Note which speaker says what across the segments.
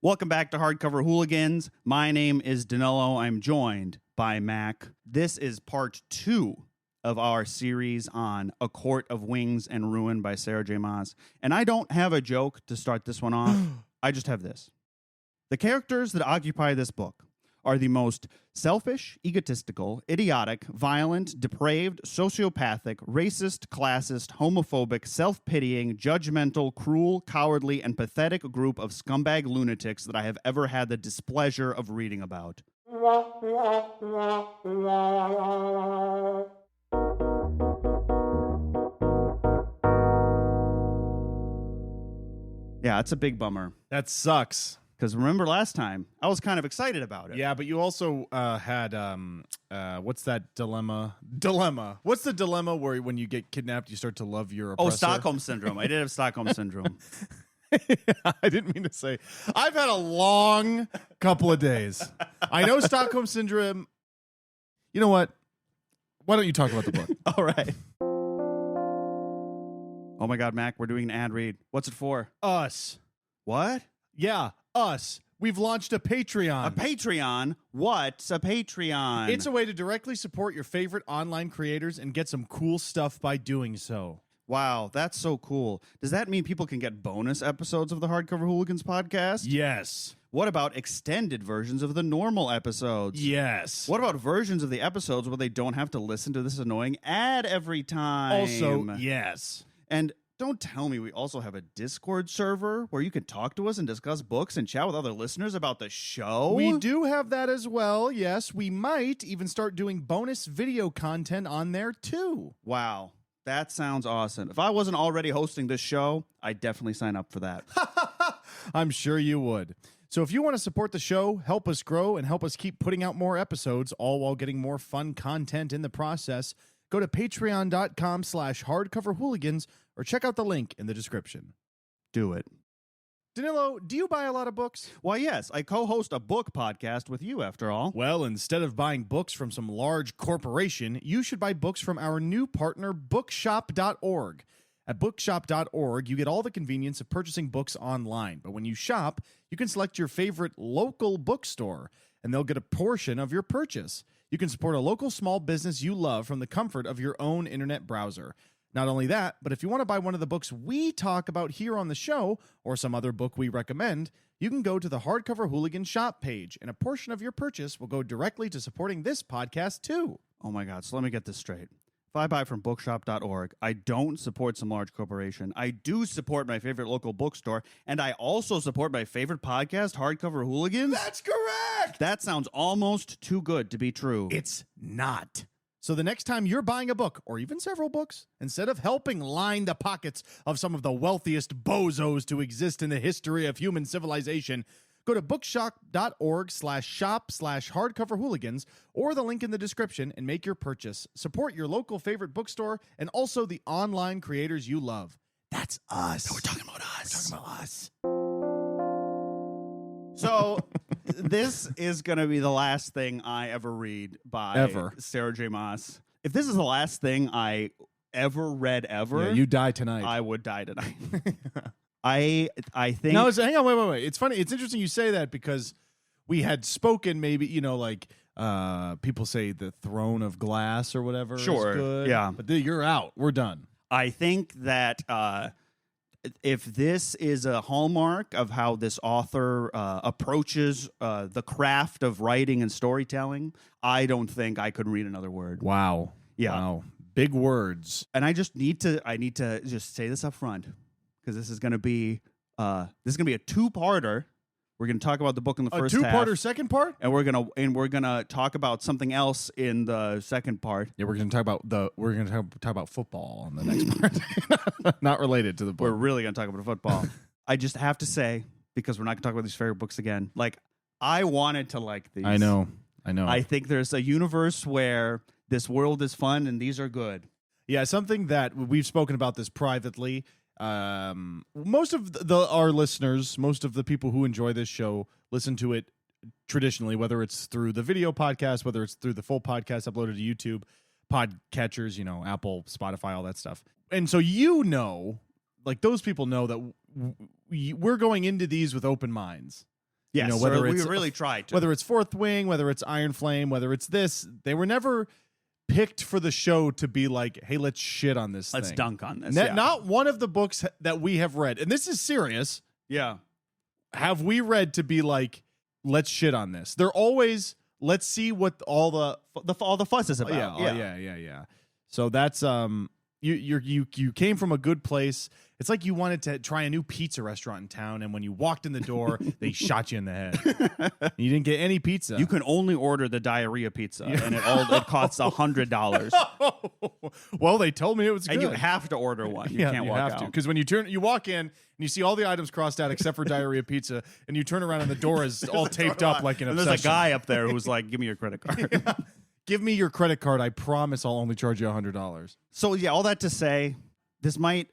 Speaker 1: Welcome back to Hardcover Hooligans. My name is Danilo. I'm joined by Mac. This is part 2 of our series on A Court of Wings and Ruin by Sarah J. Maas. And I don't have a joke to start this one off. I just have this. The characters that occupy this book are the most selfish, egotistical, idiotic, violent, depraved, sociopathic, racist, classist, homophobic, self-pitying, judgmental, cruel, cowardly, and pathetic group of scumbag lunatics that I have ever had the displeasure of reading about. Yeah, it's a big bummer.
Speaker 2: That sucks.
Speaker 1: Because remember last time, I was kind of excited about it.
Speaker 2: Yeah, but you also had, what's that dilemma? What's the dilemma where when you get kidnapped, you start to love your oppressor?
Speaker 1: Oh, Stockholm Syndrome. I did have Stockholm Syndrome.
Speaker 2: I didn't mean to say. I've had a long couple of days. I know Stockholm Syndrome. You know what? Why don't you talk about the book?
Speaker 1: All right. Oh my God, Mac, we're doing an ad read. What's it for?
Speaker 2: Us.
Speaker 1: What?
Speaker 2: Yeah, us. We've launched a Patreon.
Speaker 1: A Patreon? What's a Patreon?
Speaker 2: It's a way to directly support your favorite online creators and get some cool stuff by doing so.
Speaker 1: Wow, that's so cool. Does that mean people can get bonus episodes of the Hardcover Hooligans podcast?
Speaker 2: Yes.
Speaker 1: What about extended versions of the normal episodes?
Speaker 2: Yes.
Speaker 1: What about versions of the episodes where they don't have to listen to this annoying ad every time?
Speaker 2: Also, yes.
Speaker 1: And don't tell me we also have a Discord server where you can talk to us and discuss books and chat with other listeners about the show?
Speaker 2: We do have that as well, yes. We might even start doing bonus video content on there, too.
Speaker 1: Wow, that sounds awesome. If I wasn't already hosting this show, I'd definitely sign up for that.
Speaker 2: I'm sure you would. So if you want to support the show, help us grow, and help us keep putting out more episodes, all while getting more fun content in the process, go to patreon.com/hardcoverhooligans or check out the link in the description.
Speaker 1: Do it.
Speaker 2: Danilo, do you buy a lot of books?
Speaker 1: Well, yes, I co-host a book podcast with you, after all.
Speaker 2: Well, instead of buying books from some large corporation, you should buy books from our new partner, bookshop.org. At bookshop.org, you get all the convenience of purchasing books online. But when you shop, you can select your favorite local bookstore, and they'll get a portion of your purchase. You can support a local small business you love from the comfort of your own internet browser. Not only that, but if you want to buy one of the books we talk about here on the show, or some other book we recommend, you can go to the Hardcover Hooligan shop page, and a portion of your purchase will go directly to supporting this podcast, too.
Speaker 1: Oh my God, so let me get this straight. If I buy from bookshop.org, I don't support some large corporation. I do support my favorite local bookstore, and I also support my favorite podcast, Hardcover Hooligans.
Speaker 2: That's correct!
Speaker 1: That sounds almost too good to be true.
Speaker 2: It's not. So the next time you're buying a book, or even several books, instead of helping line the pockets of some of the wealthiest bozos to exist in the history of human civilization, go to bookshop.org/shop/hardcoverhooligans or the link in the description and make your purchase. Support your local favorite bookstore and also the online creators you love. That's us.
Speaker 1: We're talking about us.
Speaker 2: We're talking about us.
Speaker 1: So this is going to be the last thing I ever read by Sarah J. Maas. If this is the last thing I ever read ever,
Speaker 2: Yeah, you die tonight.
Speaker 1: I would die tonight. I think...
Speaker 2: No, hang on, wait. It's funny. It's interesting you say that because we had spoken maybe, like people say the Throne of Glass or whatever
Speaker 1: Sure,
Speaker 2: is good.
Speaker 1: yeah.
Speaker 2: But you're out. We're done.
Speaker 1: I think that if this is a hallmark of how this author approaches the craft of writing and storytelling, I don't think I could read another word.
Speaker 2: Wow.
Speaker 1: Yeah.
Speaker 2: Wow. Big words.
Speaker 1: And I need to just say this up front because this is going to be a two-parter. We're going to talk about the book in the first half.
Speaker 2: A two-parter second part?
Speaker 1: And we're gonna talk about something else in the second part.
Speaker 2: Yeah, we're gonna talk about football on the next part. Not related to the book.
Speaker 1: We're really gonna talk about football. I just have to say, because we're not gonna talk about these favorite books again. Like, I wanted to like these.
Speaker 2: I know.
Speaker 1: I think there's a universe where this world is fun and these are good.
Speaker 2: Yeah, something that we've spoken about this privately. Most of our listeners, most of the people who enjoy this show, listen to it traditionally, whether it's through the video podcast, whether it's through the full podcast uploaded to YouTube, podcatchers, Apple, Spotify, all that stuff. And so like those people know that we're going into these with open minds.
Speaker 1: Yes,
Speaker 2: you know, whether
Speaker 1: we
Speaker 2: it's
Speaker 1: really tried to.
Speaker 2: whether it's Fourth Wing, whether it's Iron Flame, whether it's this, they were never picked for the show to be like, hey, let's shit on this
Speaker 1: Let's
Speaker 2: thing.
Speaker 1: dunk on this.
Speaker 2: Not one of the books that we have read, and this is serious,
Speaker 1: Yeah.
Speaker 2: have we read to be like, let's shit on this. They're always, let's see what all the
Speaker 1: fuss is about.
Speaker 2: yeah. So that's you came from a good place. It's like you wanted to try a new pizza restaurant in town, and when you walked in the door, they shot you in the head. You didn't get any pizza.
Speaker 1: You can only order the diarrhea pizza, and it costs $100.
Speaker 2: Well, they told me it was good.
Speaker 1: And you have to order one. You can't walk out.
Speaker 2: Because when you walk in and you see all the items crossed out except for diarrhea pizza, and you turn around and the door is all taped up like an obsession.
Speaker 1: There's a guy up there who's like, "Give me your credit card."
Speaker 2: Give me your credit card. I promise I'll only charge you $100.
Speaker 1: So yeah, all that to say, this might,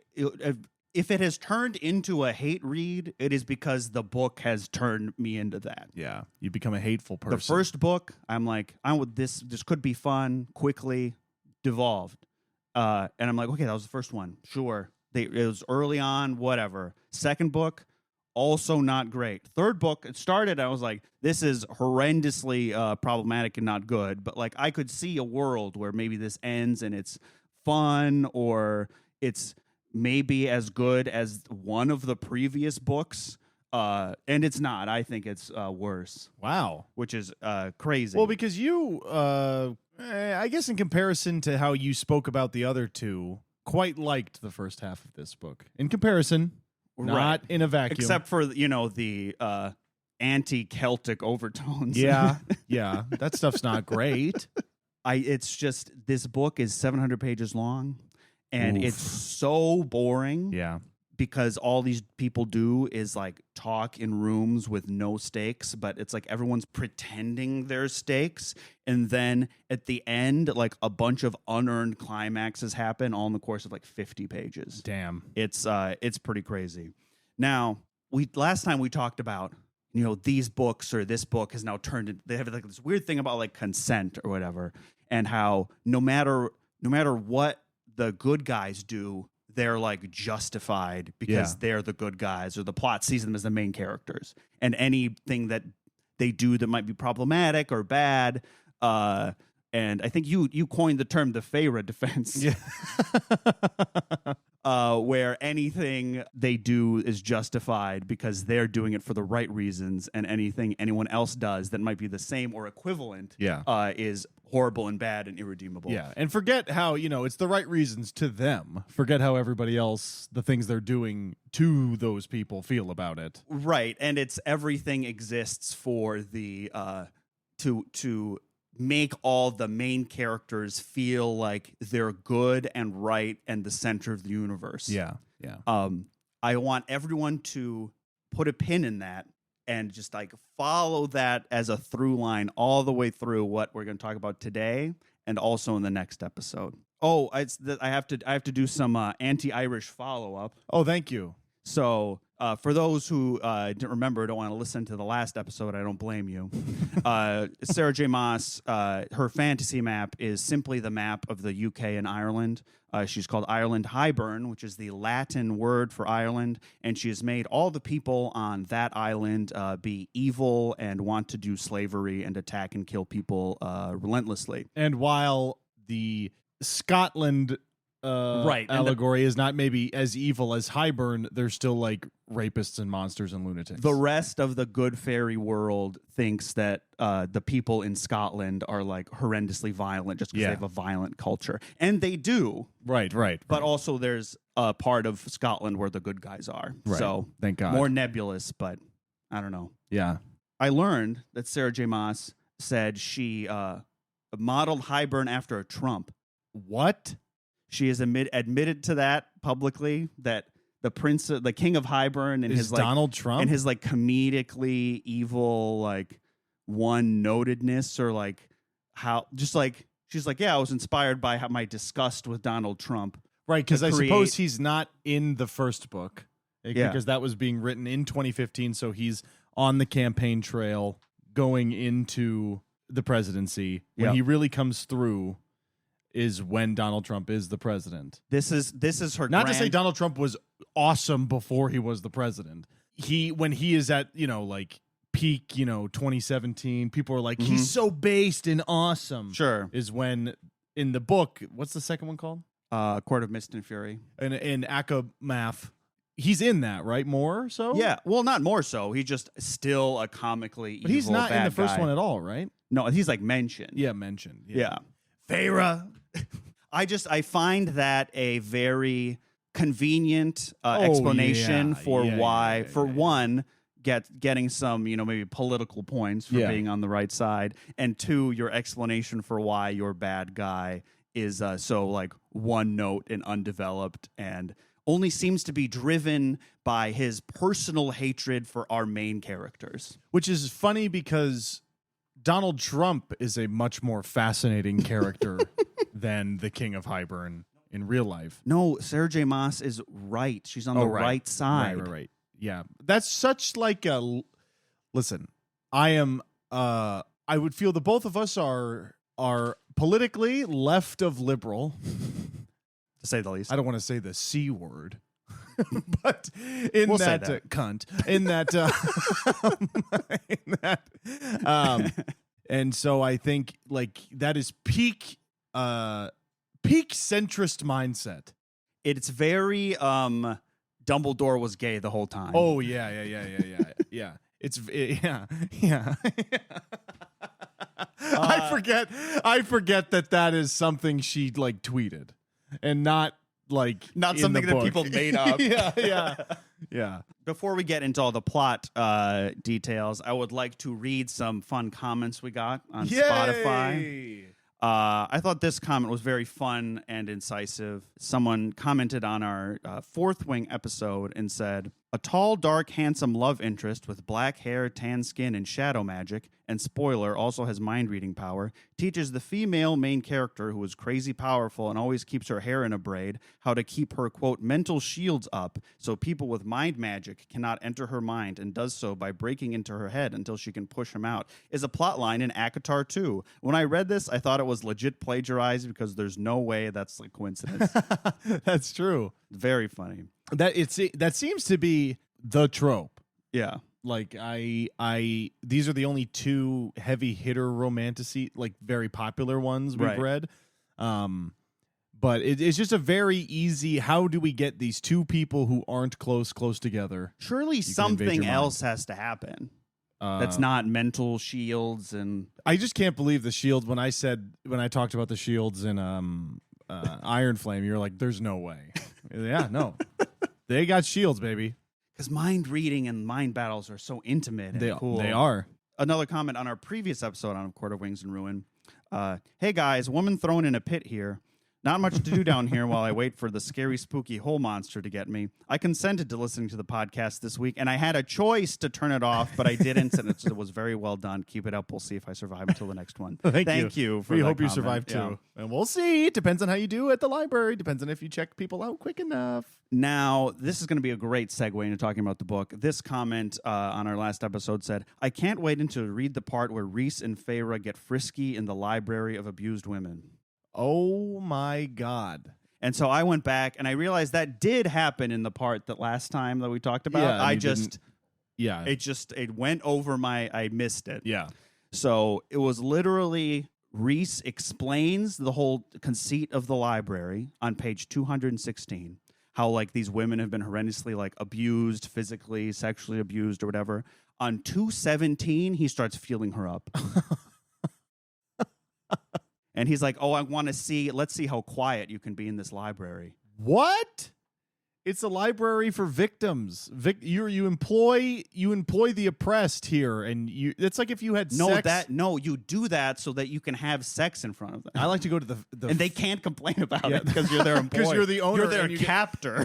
Speaker 1: if it has turned into a hate read, it is because the book has turned me into that.
Speaker 2: Yeah, you become a hateful person.
Speaker 1: The first book, I'm like, I'm with this. This could be fun. Quickly devolved, and I'm like, okay, that was the first one. Sure, it was early on. Whatever. Second book, also not great. Third book, it started, I was like, this is horrendously problematic and not good. But like, I could see a world where maybe this ends and it's fun, or it's maybe as good as one of the previous books. And it's not. I think it's worse.
Speaker 2: Wow.
Speaker 1: Which is crazy.
Speaker 2: Well, because you, I guess in comparison to how you spoke about the other two, quite liked the first half of this book. In comparison, not in a vacuum.
Speaker 1: Except for, the anti-Celtic overtones.
Speaker 2: Yeah, yeah. That stuff's not great.
Speaker 1: It's just, this book is 700 pages long, and
Speaker 2: Oof.
Speaker 1: it's so boring.
Speaker 2: Yeah.
Speaker 1: Because all these people do is like talk in rooms with no stakes, but it's like everyone's pretending there's stakes. And then at the end, like a bunch of unearned climaxes happen all in the course of like 50 pages.
Speaker 2: Damn.
Speaker 1: It's pretty crazy. Now, last time we talked about, these books, or this book has now turned into, they have like this weird thing about like consent or whatever, and how no matter what the good guys do, they're like justified because they're the good guys, or the plot sees them as the main characters, and anything that they do that might be problematic or bad. And I think you coined the term the Feyre defense, where anything they do is justified because they're doing it for the right reasons, and anything anyone else does that might be the same or equivalent is horrible and bad and irredeemable.
Speaker 2: Yeah, and forget how, it's the right reasons to them. Forget how everybody else, the things they're doing to those people, feel about it.
Speaker 1: Right, and it's everything exists for the to make all the main characters feel like they're good and right and the center of the universe.
Speaker 2: Yeah.
Speaker 1: I want everyone to put a pin in that and just like follow that as a through line all the way through what we're going to talk about today and also in the next episode. Oh, I have to do some anti-Irish follow-up.
Speaker 2: Oh, thank you.
Speaker 1: So for those who didn't remember, don't want to listen to the last episode, I don't blame you. Sarah J. Maas, her fantasy map is simply the map of the UK and Ireland. She's called Ireland Highburn, which is the Latin word for Ireland, and she has made all the people on that island be evil and want to do slavery and attack and kill people relentlessly.
Speaker 2: And while the Scotland allegory is not maybe as evil as Highburn, they're still like rapists and monsters and lunatics.
Speaker 1: The rest of the good fairy world thinks that the people in Scotland are like horrendously violent just because they have a violent culture, and they do.
Speaker 2: Right.
Speaker 1: But also there's a part of Scotland where the good guys are.
Speaker 2: Right.
Speaker 1: So
Speaker 2: thank God.
Speaker 1: More nebulous, but I don't know.
Speaker 2: Yeah.
Speaker 1: I learned that Sarah J. Maas said she modeled Highburn after a Trump.
Speaker 2: What?
Speaker 1: She has admitted to that publicly, that the king of Highburn and his
Speaker 2: Donald Trump
Speaker 1: and his like comedically evil like one-notedness, or like how just like she's like, I was inspired by my disgust with Donald Trump.
Speaker 2: Right, because I suppose he's not in the first book. Because that was being written in 2015, so he's on the campaign trail going into the presidency. When he really comes through is when Donald Trump is the president.
Speaker 1: This is her
Speaker 2: not to say Donald Trump was awesome before he was the president. When he is at, like peak, 2017, people are like, he's so based and awesome.
Speaker 1: Sure.
Speaker 2: Is when in the book, what's the second one called?
Speaker 1: Court of Mist and Fury.
Speaker 2: In Akamath, he's in that, right? More so?
Speaker 1: Yeah. Well, not more so. He's just still a comically
Speaker 2: But
Speaker 1: evil
Speaker 2: he's not in the first
Speaker 1: guy.
Speaker 2: one at all, right?
Speaker 1: No, he's like mentioned.
Speaker 2: Yeah, mentioned.
Speaker 1: Yeah. Feyre. I find that a very convenient explanation for why, for one, getting some, maybe political points for being on the right side, and two, your explanation for why your bad guy is so like one note and undeveloped and only seems to be driven by his personal hatred for our main characters.
Speaker 2: Which is funny because Donald Trump is a much more fascinating character than the King of Highburn in real life.
Speaker 1: No, Sarah J. Maas is right. She's on the right side.
Speaker 2: Right. Yeah. That's such like a... Listen, I would feel the both of us are politically left of liberal.
Speaker 1: To say the least.
Speaker 2: I don't want to say the C word. But we'll that, cunt, in that, and so I think like that is peak centrist mindset.
Speaker 1: It's very Dumbledore was gay the whole time.
Speaker 2: Oh yeah. Yeah. I forget that is something she like tweeted and not
Speaker 1: something that people made up.
Speaker 2: Yeah.
Speaker 1: Before we get into all the plot details, I would like to read some fun comments we got on Spotify. I thought this comment was very fun and incisive. Someone commented on our Fourth Wing episode and said, "A tall, dark, handsome love interest with black hair, tan skin, and shadow magic, and spoiler, also has mind-reading power, teaches the female main character, who is crazy powerful and always keeps her hair in a braid, how to keep her, quote, mental shields up so people with mind magic cannot enter her mind, and does so by breaking into her head until she can push him out, is a plotline in ACOTAR 2. When I read this, I thought it was legit plagiarized because there's no way that's a coincidence."
Speaker 2: That's true.
Speaker 1: Very funny.
Speaker 2: That seems to be the trope.
Speaker 1: Yeah.
Speaker 2: Like these are the only two heavy hitter romantic-y, like very popular ones we've read. But it's just a very easy, how do we get these two people who aren't close together?
Speaker 1: Surely something else has to happen. That's not mental shields. And
Speaker 2: I just can't believe the shields. When I talked about the shields in Iron Flame, you're like, there's no way. Yeah, no. They got shields, baby.
Speaker 1: Because mind reading and mind battles are so intimate and cool.
Speaker 2: They are.
Speaker 1: Another comment on our previous episode on Court of Wings and Ruin. Hey guys, woman thrown in a pit here. Not much to do down here while I wait for the scary, spooky hole monster to get me. I consented to listening to the podcast this week, and I had a choice to turn it off, but I didn't, and it was very well done. Keep it up. We'll see if I survive until the next one. Thank you for
Speaker 2: We
Speaker 1: that
Speaker 2: hope you
Speaker 1: comment.
Speaker 2: survive, too.
Speaker 1: Yeah.
Speaker 2: And we'll see. It depends on how you do at the library. Depends on if you check people out quick enough.
Speaker 1: Now, this is going to be a great segue into talking about the book. This comment on our last episode said, "I can't wait until to read the part where Rhys and Feyre get frisky in the library of abused women."
Speaker 2: Oh my God.
Speaker 1: And so I went back and I realized that did happen in the part that last time that we talked about.
Speaker 2: Yeah,
Speaker 1: it went over I missed it.
Speaker 2: Yeah.
Speaker 1: So it was literally Rhys explains the whole conceit of the library on page 216. How like these women have been horrendously like abused, physically, sexually abused or whatever. On 217, he starts feeling her up. And he's like, "Oh, let's see how quiet you can be in this library."
Speaker 2: What? It's a library for victims. You employ the oppressed here, and it's like if you had sex.
Speaker 1: You do that so that you can have sex in front of them.
Speaker 2: I like to go to the
Speaker 1: and they can't complain about it because you're their employee.
Speaker 2: Because you're the owner,
Speaker 1: you're their captor.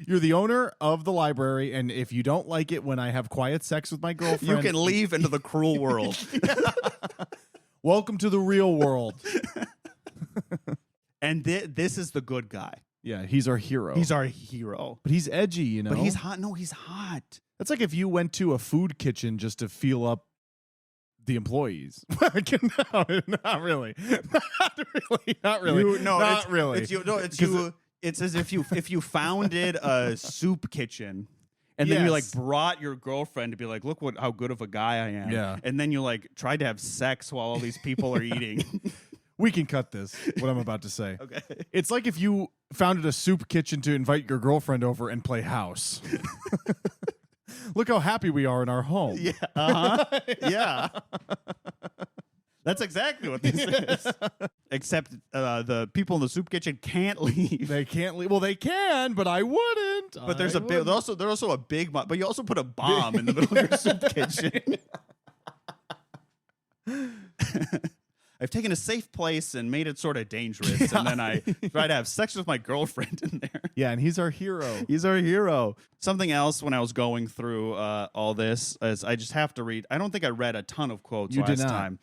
Speaker 2: You're the owner of the library, and if you don't like it when I have quiet sex with my girlfriend,
Speaker 1: you can leave into the cruel world.
Speaker 2: Welcome to the real world.
Speaker 1: And this is the good guy.
Speaker 2: Yeah, he's our hero.
Speaker 1: He's our hero.
Speaker 2: But he's edgy, you know?
Speaker 1: But he's hot. No, he's hot.
Speaker 2: That's like if you went to a food kitchen just to feel up the employees. No, not really. Not really.
Speaker 1: It's as if you founded a soup kitchen And then you like
Speaker 2: Yes.
Speaker 1: brought your girlfriend to be like, look how good of a guy I am.
Speaker 2: Yeah.
Speaker 1: And then you like tried to have sex while all these people are eating.
Speaker 2: We can cut this, what I'm about to say.
Speaker 1: Okay.
Speaker 2: It's like if you founded a soup kitchen to invite your girlfriend over and play house. Look how happy we are in our home.
Speaker 1: Yeah. Uh-huh. Yeah. That's exactly what this is. Except the people in the soup kitchen can't leave.
Speaker 2: They can't leave. Well, they can, but I wouldn't.
Speaker 1: But there's also a big but you also put a bomb in the middle of your soup kitchen. I've taken a safe place and made it sort of dangerous, and then I try to have sex with my girlfriend in there.
Speaker 2: Yeah, and he's our hero.
Speaker 1: He's our hero. Something else when I was going through all this is I just have to read. I don't think I read a ton of quotes
Speaker 2: You
Speaker 1: last
Speaker 2: did not.
Speaker 1: time.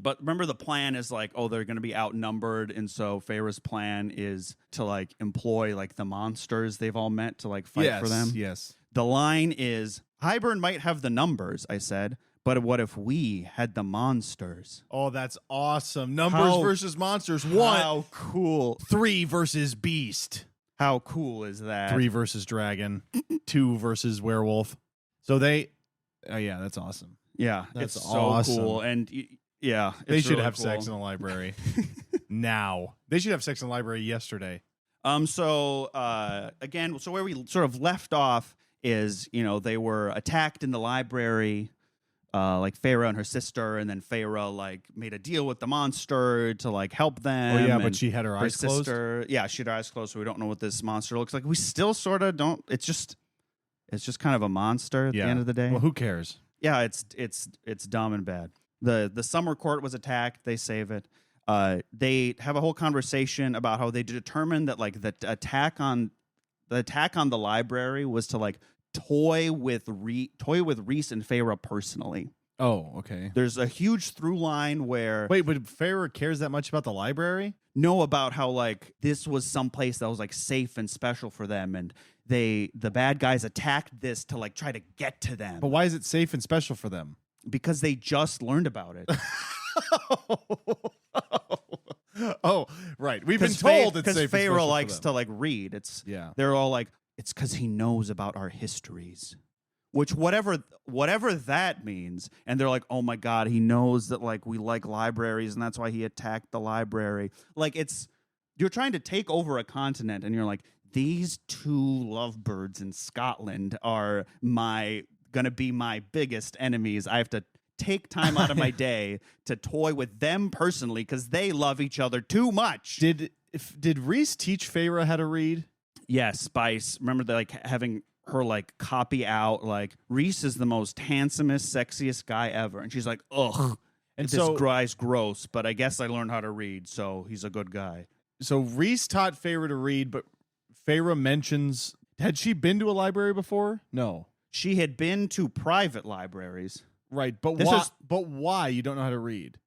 Speaker 1: But remember the plan is like, oh, they're going to be outnumbered. And so Feyre's plan is to like employ like the monsters they've all met to like fight for them.
Speaker 2: Yes.
Speaker 1: The line is, Hybern might have the numbers, I said, but what if we had the monsters?
Speaker 2: Oh, that's awesome. Numbers versus monsters.
Speaker 1: How cool.
Speaker 2: 3 versus beast.
Speaker 1: How cool is that?
Speaker 2: 3 versus dragon. 2 versus werewolf. So they, oh yeah, that's awesome.
Speaker 1: Yeah,
Speaker 2: That's
Speaker 1: it's so
Speaker 2: awesome.
Speaker 1: cool. And yeah,
Speaker 2: They
Speaker 1: it's
Speaker 2: should
Speaker 1: really
Speaker 2: have
Speaker 1: cool.
Speaker 2: sex in the library now. They should have sex in the library yesterday.
Speaker 1: So again, so where we sort of left off is, you know, they were attacked in the library, like Feyre and her sister, and then Feyre like made a deal with the monster to like help them.
Speaker 2: Oh yeah, but
Speaker 1: and
Speaker 2: she had her eyes closed.
Speaker 1: sister, yeah, she had her eyes closed, so we don't know what this monster looks like. We still sort of don't. It's just kind of a monster at the end of the day.
Speaker 2: Well, who cares?
Speaker 1: Yeah, it's dumb and bad. The summer court was attacked. They save it. They have a whole conversation about how they determined that like the attack on the library was to like toy with Rhys and Feyre personally.
Speaker 2: Oh, okay.
Speaker 1: There's a huge through line where
Speaker 2: Wait, but Feyre cares that much about the library?
Speaker 1: know about how like this was some place that was like safe and special for them, and the bad guys attacked this to like try to get to them.
Speaker 2: But why is it safe and special for them?
Speaker 1: Because they just learned about it.
Speaker 2: Oh, right. We've been told it's safe and special
Speaker 1: Feyre
Speaker 2: for
Speaker 1: likes
Speaker 2: them.
Speaker 1: to like read.
Speaker 2: Yeah.
Speaker 1: They're all like, it's because he knows about our histories, which whatever that means. And they're like, oh my god, he knows that like we like libraries, and that's why he attacked the library. Like you're trying to take over a continent, and you're like, these 2 lovebirds in Scotland are gonna be my biggest enemies. I have to take time out of my day to toy with them personally because they love each other too much.
Speaker 2: Did Rhys teach Feyre how to read?
Speaker 1: Yes, remember they like having her like copy out like Rhys is the most handsomest, sexiest guy ever, and she's like, ugh,
Speaker 2: And
Speaker 1: this
Speaker 2: so
Speaker 1: guy's gross, but I guess I learned how to read, so he's a good guy.
Speaker 2: So Rhys taught Feyre to read, but Feyre mentions, had she been to a library before? No.
Speaker 1: She had been to private libraries.
Speaker 2: Right, but
Speaker 1: This
Speaker 2: why?
Speaker 1: is-
Speaker 2: But why you don't know how to read?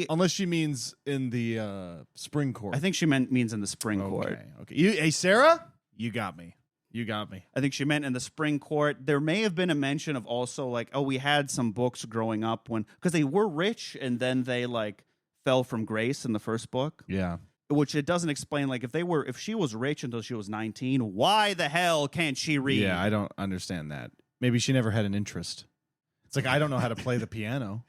Speaker 2: Unless she means in the spring court.
Speaker 1: I think she means in the spring court.
Speaker 2: Okay. Hey, Sarah, you got me.
Speaker 1: I think she meant in the spring court. There may have been a mention of also like, oh, we had some books growing up because they were rich and then they like fell from grace in the first book.
Speaker 2: Yeah.
Speaker 1: Which it doesn't explain. Like if she was rich until she was 19, why the hell can't she read?
Speaker 2: Yeah, I don't understand that. Maybe she never had an interest. It's like, I don't know how to play the piano.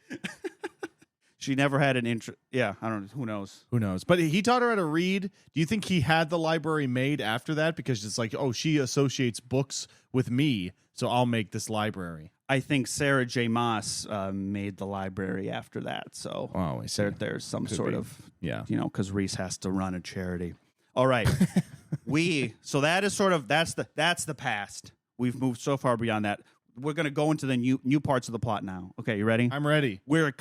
Speaker 1: She never had an interest. Yeah, I don't know. Who knows?
Speaker 2: Who knows? But he taught her how to read. Do you think he had the library made after that? Because it's like, oh, she associates books with me, so I'll make this library.
Speaker 1: I think Sarah J. Maas made the library after that. So
Speaker 2: Oh, I see.
Speaker 1: there's some
Speaker 2: Could
Speaker 1: sort
Speaker 2: be.
Speaker 1: of,
Speaker 2: Yeah.
Speaker 1: because Rhys has to run a charity. All right. So that is sort of, that's the past. We've moved so far beyond that. We're going to go into the new parts of the plot now. Okay, you ready?
Speaker 2: I'm ready.
Speaker 1: We're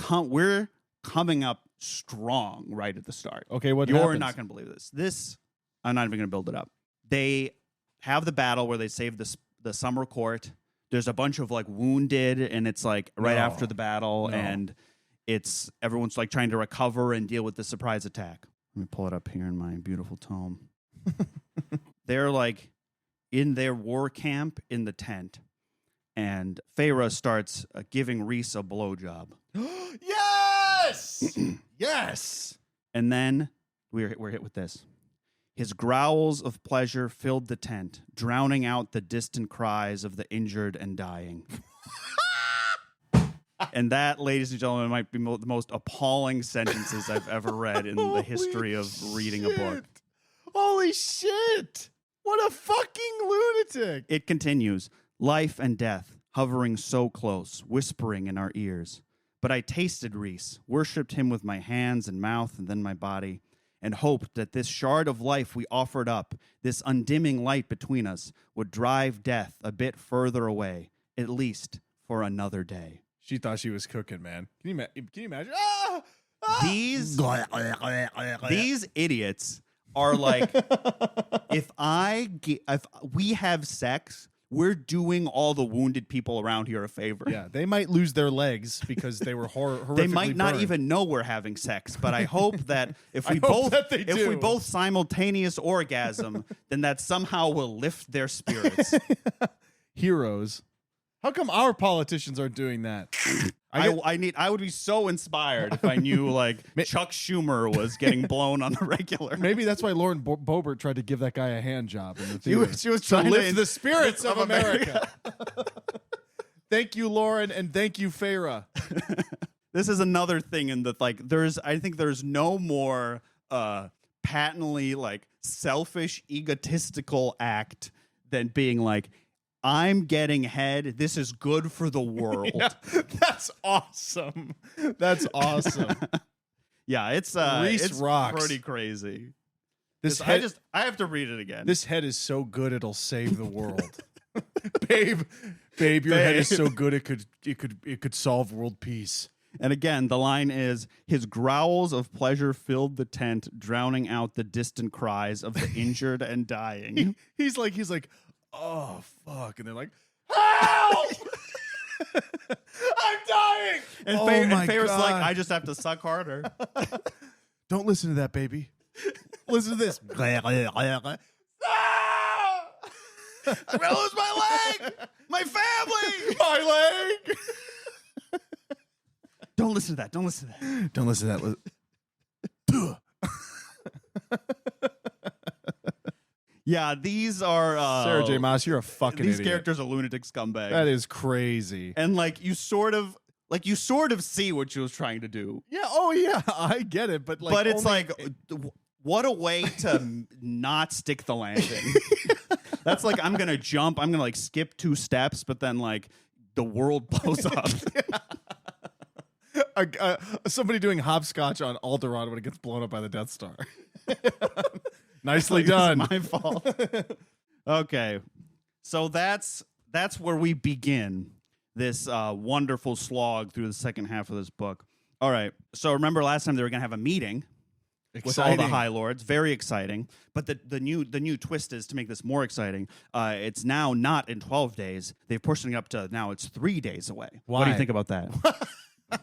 Speaker 1: coming up strong right at the start.
Speaker 2: Okay, what
Speaker 1: You're
Speaker 2: happens?
Speaker 1: not going to believe this. I'm not even going to build it up. They have the battle where they save the summer court. There's a bunch of like wounded, and it's like right
Speaker 2: No.
Speaker 1: after the battle,
Speaker 2: No.
Speaker 1: and everyone's like trying to recover and deal with the surprise attack. Let me pull it up here in my beautiful tome. They're like in their war camp in the tent, and Feyre starts giving Rhys a blowjob.
Speaker 2: Yes! Yes!
Speaker 1: And then we're hit with this. His growls of pleasure filled the tent, drowning out the distant cries of the injured and dying. And that, ladies and gentlemen, might be the most appalling sentences I've ever read in the history of reading a book.
Speaker 2: Holy shit! What a fucking lunatic!
Speaker 1: It continues, life and death, hovering so close, whispering in our ears. But I tasted Reese, worshipped him with my hands and mouth and then my body, and hoped that this shard of life we offered up, this undimming light between us, would drive death a bit further away, at least for another day.
Speaker 2: She thought she was cooking, man. Can you imagine?
Speaker 1: These idiots are like, if we have sex, we're doing all the wounded people around here a favor.
Speaker 2: Yeah, they might lose their legs because they were horrifically
Speaker 1: They might not
Speaker 2: burned.
Speaker 1: even know we're having sex, but I hope that if we both simultaneous orgasm, then that somehow will lift their spirits.
Speaker 2: Heroes. How come our politicians aren't doing that?
Speaker 1: I would be so inspired if I knew like Chuck Schumer was getting blown on the regular.
Speaker 2: Maybe that's why Lauren Boebert tried to give that guy a hand job in the theater.
Speaker 1: She was trying to
Speaker 2: lift the spirits of America. Thank you, Lauren, and thank you, Farah.
Speaker 1: This is another thing in the I think there's no more patently like selfish, egotistical act than being like, I'm getting head. This is good for the world.
Speaker 2: Yeah, that's awesome. That's awesome.
Speaker 1: Yeah, it's
Speaker 2: rocks.
Speaker 1: pretty crazy.
Speaker 2: I
Speaker 1: have to read it again.
Speaker 2: This head is so good it'll save the world. Babe, your head is so good it could solve world peace.
Speaker 1: And again, the line is, his growls of pleasure filled the tent, drowning out the distant cries of the injured and dying.
Speaker 2: He's like, oh, fuck. And they're like, help! I'm dying!
Speaker 1: And Farrah's like, I just have to suck harder.
Speaker 2: Don't listen to that, baby. Listen to this.
Speaker 1: I'm going to lose my leg! My family!
Speaker 2: My leg!
Speaker 1: Don't listen to that. Don't listen to that.
Speaker 2: Don't listen to that.
Speaker 1: Yeah, these are
Speaker 2: Sarah J. Maas, you're a fucking
Speaker 1: these
Speaker 2: idiot.
Speaker 1: characters are lunatic scumbags.
Speaker 2: That is crazy.
Speaker 1: And you sort of see what she was trying to do.
Speaker 2: Yeah, oh yeah, I get it, but
Speaker 1: it's what a way to not stick the landing. That's like, I'm gonna jump, I'm gonna skip 2 steps, but then the world blows up.
Speaker 2: Somebody doing hopscotch on Alderaan when it gets blown up by the Death Star. Nicely done.
Speaker 1: It's my fault. Okay, so that's where we begin this wonderful slog through the second half of this book. All right, so remember last time they were going to have a meeting with all the High Lords. Very exciting. But the new twist is, to make this more exciting, it's now not in 12 days. They've pushed it up to now it's 3 days away.
Speaker 2: Why?
Speaker 1: What do you think about that?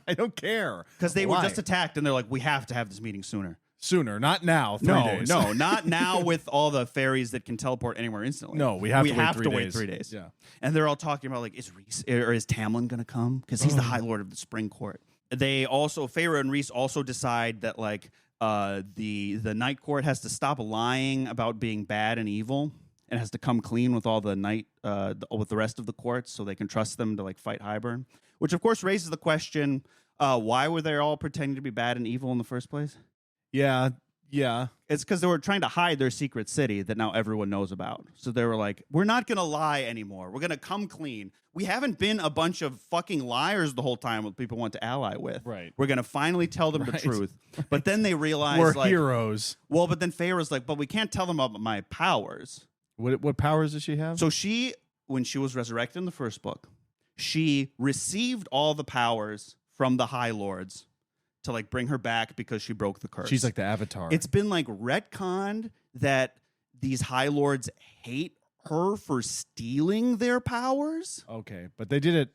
Speaker 2: I don't care.
Speaker 1: Because they were just attacked, and they're like, we have to have this meeting sooner.
Speaker 2: Sooner, not now. 3 days.
Speaker 1: No, not now with all the fairies that can teleport anywhere instantly.
Speaker 2: No, we have to wait 3 days.
Speaker 1: Yeah. And they're all talking about, is Reese or is Tamlin going to come? Because he's the High Lord of the Spring Court. They also, Farah and Reese also decide that, the Night Court has to stop lying about being bad and evil and has to come clean with all the with the rest of the courts so they can trust them to, fight Hybern. Which, of course, raises the question, why were they all pretending to be bad and evil in the first place?
Speaker 2: Yeah.
Speaker 1: It's because they were trying to hide their secret city that now everyone knows about. So they were like, we're not going to lie anymore. We're going to come clean. We haven't been a bunch of fucking liars the whole time that people want to ally with.
Speaker 2: Right.
Speaker 1: We're going to finally tell them the truth. But then they realize,
Speaker 2: we're heroes.
Speaker 1: Well, but then Farah's like, but we can't tell them about my powers.
Speaker 2: What powers does she have?
Speaker 1: So when she was resurrected in the first book, she received all the powers from the High Lords to bring her back because she broke the curse.
Speaker 2: She's like the Avatar.
Speaker 1: It's been retconned that these High Lords hate her for stealing their powers.
Speaker 2: Okay, but they did it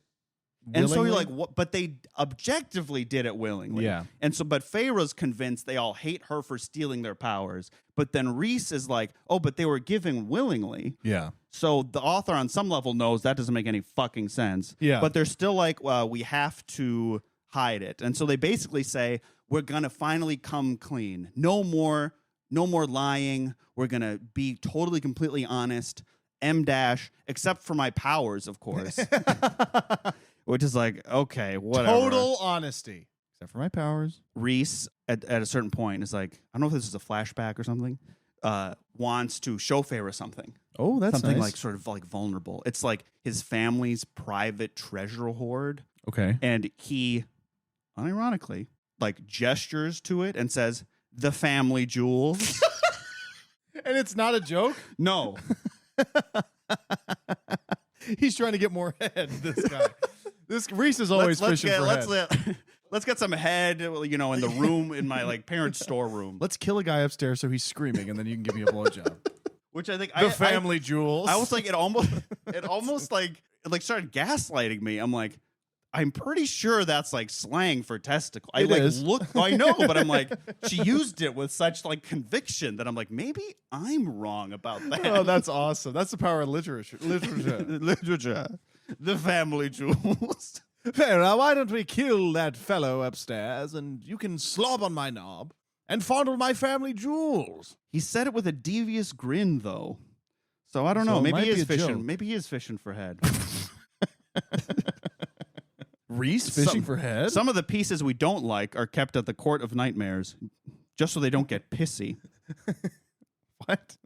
Speaker 2: willingly?
Speaker 1: And so you're like, what? But they objectively did it willingly.
Speaker 2: Yeah.
Speaker 1: And so, but Farah's convinced they all hate her for stealing their powers. But then Reese is like, oh, but they were given willingly.
Speaker 2: Yeah.
Speaker 1: So the author on some level knows that doesn't make any fucking sense.
Speaker 2: Yeah.
Speaker 1: But they're still like, well, we have to hide it. And so they basically say, we're going to finally come clean. No more no more lying. We're going to be totally, completely honest. Except for my powers, of course. Which is like, okay, whatever.
Speaker 2: Total honesty. Except for my powers.
Speaker 1: Reese, at a certain point, is like, I don't know if this is a flashback or something, wants to show Feyre something.
Speaker 2: Oh, that's
Speaker 1: something
Speaker 2: nice.
Speaker 1: like sort of like vulnerable. It's like his family's private treasure hoard.
Speaker 2: Okay.
Speaker 1: And he, unironically, like gestures to it and says, "The family jewels."
Speaker 2: And it's not a joke?
Speaker 1: No.
Speaker 2: He's trying to get more head, this guy. This Reese is always fishing for head.
Speaker 1: Let's get some head, in the room, in my like parents' storeroom.
Speaker 2: Let's kill a guy upstairs so he's screaming, and then you can give me a blowjob.
Speaker 1: Which I think
Speaker 2: the family jewels.
Speaker 1: I was like, it almost like started gaslighting me. I'm like, I'm pretty sure that's like slang for testicle. I know, but I'm like, she used it with such like conviction that I'm like, maybe I'm wrong about that.
Speaker 2: Oh, that's awesome. That's the power of literature.
Speaker 1: Literature. The family jewels.
Speaker 2: Feyre, why don't we kill that fellow upstairs and you can slob on my knob and fondle my family jewels?
Speaker 1: He said it with a devious grin, though. So I don't know. Maybe he is fishing. Joke. Maybe he is fishing for head.
Speaker 2: Reese fishing for head?
Speaker 1: Some of the pieces we don't like are kept at the Court of Nightmares, just so they don't get pissy.
Speaker 2: What?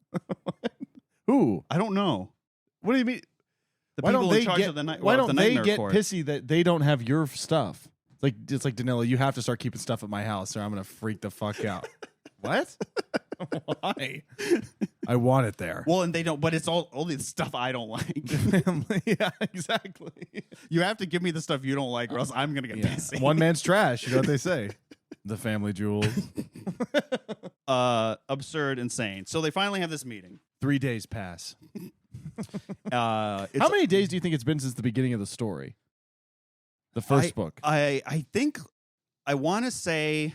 Speaker 2: Who?
Speaker 1: I don't know.
Speaker 2: What do you mean?
Speaker 1: Why don't they get
Speaker 2: pissy that they don't have your stuff? It's like Danilo, you have to start keeping stuff at my house or I'm going to freak the fuck out. What? Why? I want it there.
Speaker 1: Well, and they don't, but it's all the stuff I don't like.
Speaker 2: Yeah, exactly.
Speaker 1: You have to give me the stuff you don't like or else I'm going to get pissy.
Speaker 2: One man's trash. You know what they say. The family jewels.
Speaker 1: Absurd, insane. So they finally have this meeting.
Speaker 2: 3 days pass.
Speaker 1: How
Speaker 2: many days do you think it's been since the beginning of the story? The first book.
Speaker 1: I think I want to say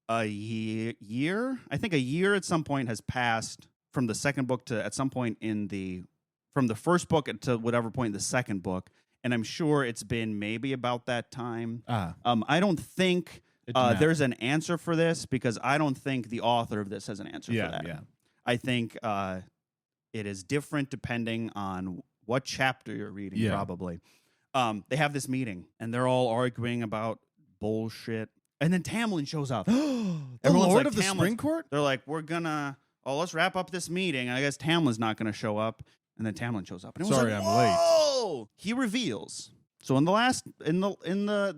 Speaker 1: a year. I think a year at some point has passed from the second book to at some point from the first book to whatever point in the second book. And I'm sure it's been maybe about that time. I don't think there's an answer for this because I don't think the author of this has an answer for that. Yeah. I think it is different depending on what chapter you're reading, probably. They have this meeting, and they're all arguing about bullshit. And then Tamlin shows up.
Speaker 2: The Lord of the Spring Court?
Speaker 1: They're like, let's wrap up this meeting. And I guess Tamlin's not going to show up. And then Tamlin shows up. And I'm late. He reveals. So in the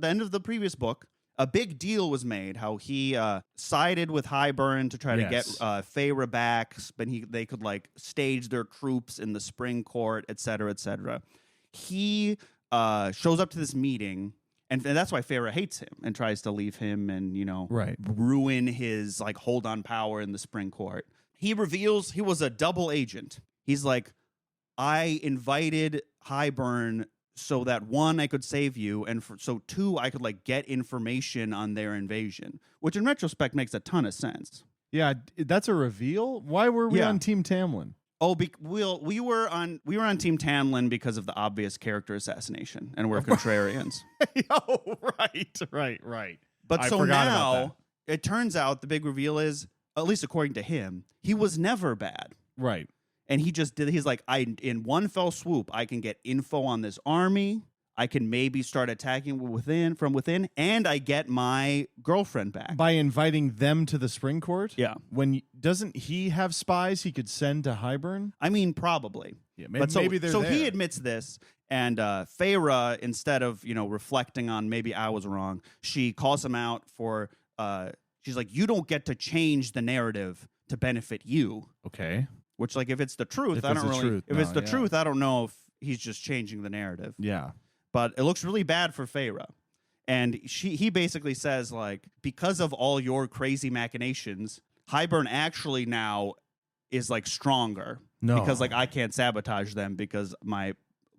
Speaker 1: end of the previous book, a big deal was made how he sided with Hybern to try to get Feyre back, but they could like stage their troops in the Spring Court, et cetera, et cetera. He shows up to this meeting, and that's why Feyre hates him and tries to leave him and ruin his like hold on power in the Spring Court. He reveals he was a double agent. He's like, I invited Hybern so that one, I could save you, and so two, I could like get information on their invasion, which in retrospect makes a ton of sense.
Speaker 2: Yeah, that's a reveal. Why were we on Team Tamlin?
Speaker 1: Oh, we were on Team Tamlin because of the obvious character assassination, and we're contrarians.
Speaker 2: Oh, right.
Speaker 1: But so now it turns out the big reveal is, at least according to him, he was never bad.
Speaker 2: Right.
Speaker 1: And he's like, in one fell swoop, I can get info on this army. I can maybe start attacking from within, and I get my girlfriend back.
Speaker 2: By inviting them to the Spring Court?
Speaker 1: Yeah.
Speaker 2: Doesn't he have spies he could send to Hybern?
Speaker 1: I mean, probably.
Speaker 2: Yeah, maybe they're there.
Speaker 1: So he admits this, and Feyre, instead of, reflecting on maybe I was wrong, she calls him out for, she's like, you don't get to change the narrative to benefit you.
Speaker 2: Okay.
Speaker 1: Which, like, if it's the truth, I don't really. If it's the truth, I don't know if he's just changing the narrative.
Speaker 2: Yeah.
Speaker 1: But it looks really bad for Feyre. And he basically says, like, because of all your crazy machinations, Hybern actually now is, like, stronger.
Speaker 2: No.
Speaker 1: Because, like, I can't sabotage them because my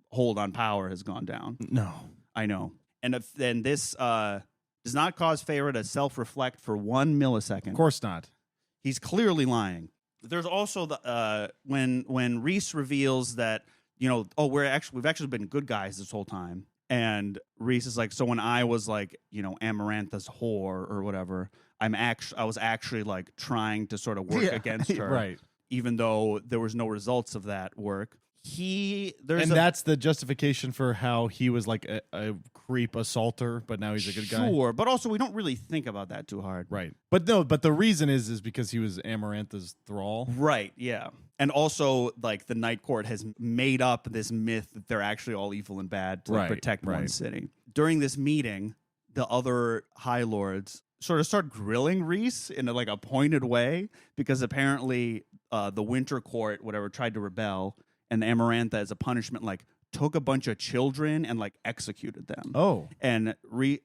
Speaker 1: hold on power has gone down.
Speaker 2: No.
Speaker 1: I know. And this does not cause Feyre to self-reflect for 1 millisecond.
Speaker 2: Of course not.
Speaker 1: He's clearly lying. There's also the when Reese reveals that we've actually been good guys this whole time. And Reese is like, so when I was like, Amarantha's whore or whatever, I was actually like trying to sort of work against her,
Speaker 2: right?
Speaker 1: Even though there was no results of that work.
Speaker 2: That's the justification for how he was like a creep assaulter, but now he's a good guy.
Speaker 1: Sure, but also we don't really think about that too hard.
Speaker 2: Right. But the reason is because he was Amarantha's thrall.
Speaker 1: Right, yeah. And also, like, the Night Court has made up this myth that they're actually all evil and bad to protect one city. During this meeting, the other High Lords sort of start grilling Reese in a pointed way, because apparently the Winter Court, whatever, tried to rebel, and the Amarantha, as a punishment, like, took a bunch of children and like executed them.
Speaker 2: Oh.
Speaker 1: And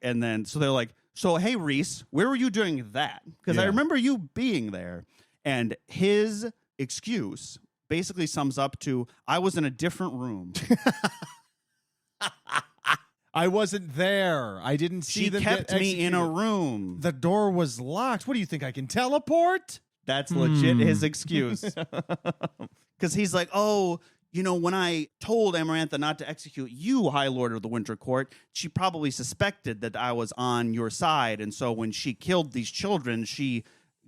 Speaker 1: then so they're like, so hey Reese, where were you doing that? Because I remember you being there. And his excuse basically sums up to, I was in a different room.
Speaker 2: I wasn't there. I didn't see them.
Speaker 1: She kept me in a room.
Speaker 2: The door was locked. What do you think? I can teleport?
Speaker 1: That's legit his excuse. Because he's like, oh, when I told Amarantha not to execute you, High Lord of the Winter Court, she probably suspected that I was on your side. And so when she killed these children, she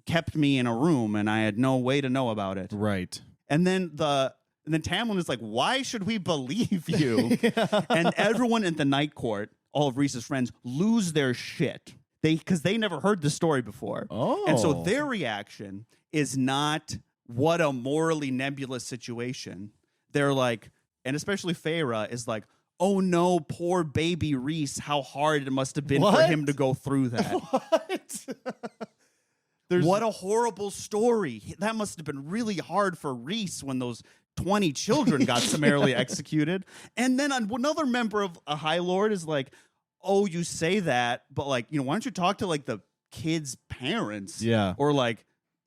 Speaker 1: kept me in a room and I had no way to know about it.
Speaker 2: Right.
Speaker 1: And then Tamlin is like, why should we believe you? And everyone in the Night Court, all of Reese's friends, lose their shit. Because they never heard the story before.
Speaker 2: Oh.
Speaker 1: And so their reaction is not, what a morally nebulous situation. They're like, and especially Feyre is like, oh no, poor baby Reese, how hard it must have been for him to go through that.
Speaker 2: What?
Speaker 1: What a horrible story. That must have been really hard for Reese when those 20 children got summarily executed. And then another member of a High Lord is like, oh, you say that, but like, why don't you talk to like the kids' parents?
Speaker 2: Yeah.
Speaker 1: Or like,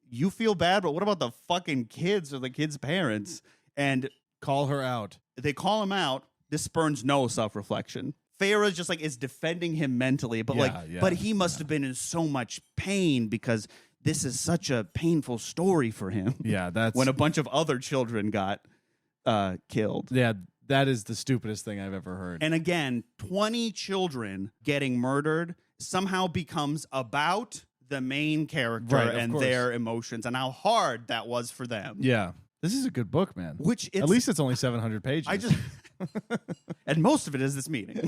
Speaker 1: you feel bad, but what about the fucking kids or the kids' parents? And
Speaker 2: call her out.
Speaker 1: They call him out. This spurns no self-reflection. Feyre just like is defending him mentally, but but he must have been in so much pain because this is such a painful story for him.
Speaker 2: Yeah, that's
Speaker 1: when a bunch of other children got killed.
Speaker 2: Yeah, that is the stupidest thing I've ever heard.
Speaker 1: And again, 20 children getting murdered somehow becomes about the main character and their emotions and how hard that was for them.
Speaker 2: Yeah. This is a good book, man. At least it's only 700 pages.
Speaker 1: And most of it is this meeting.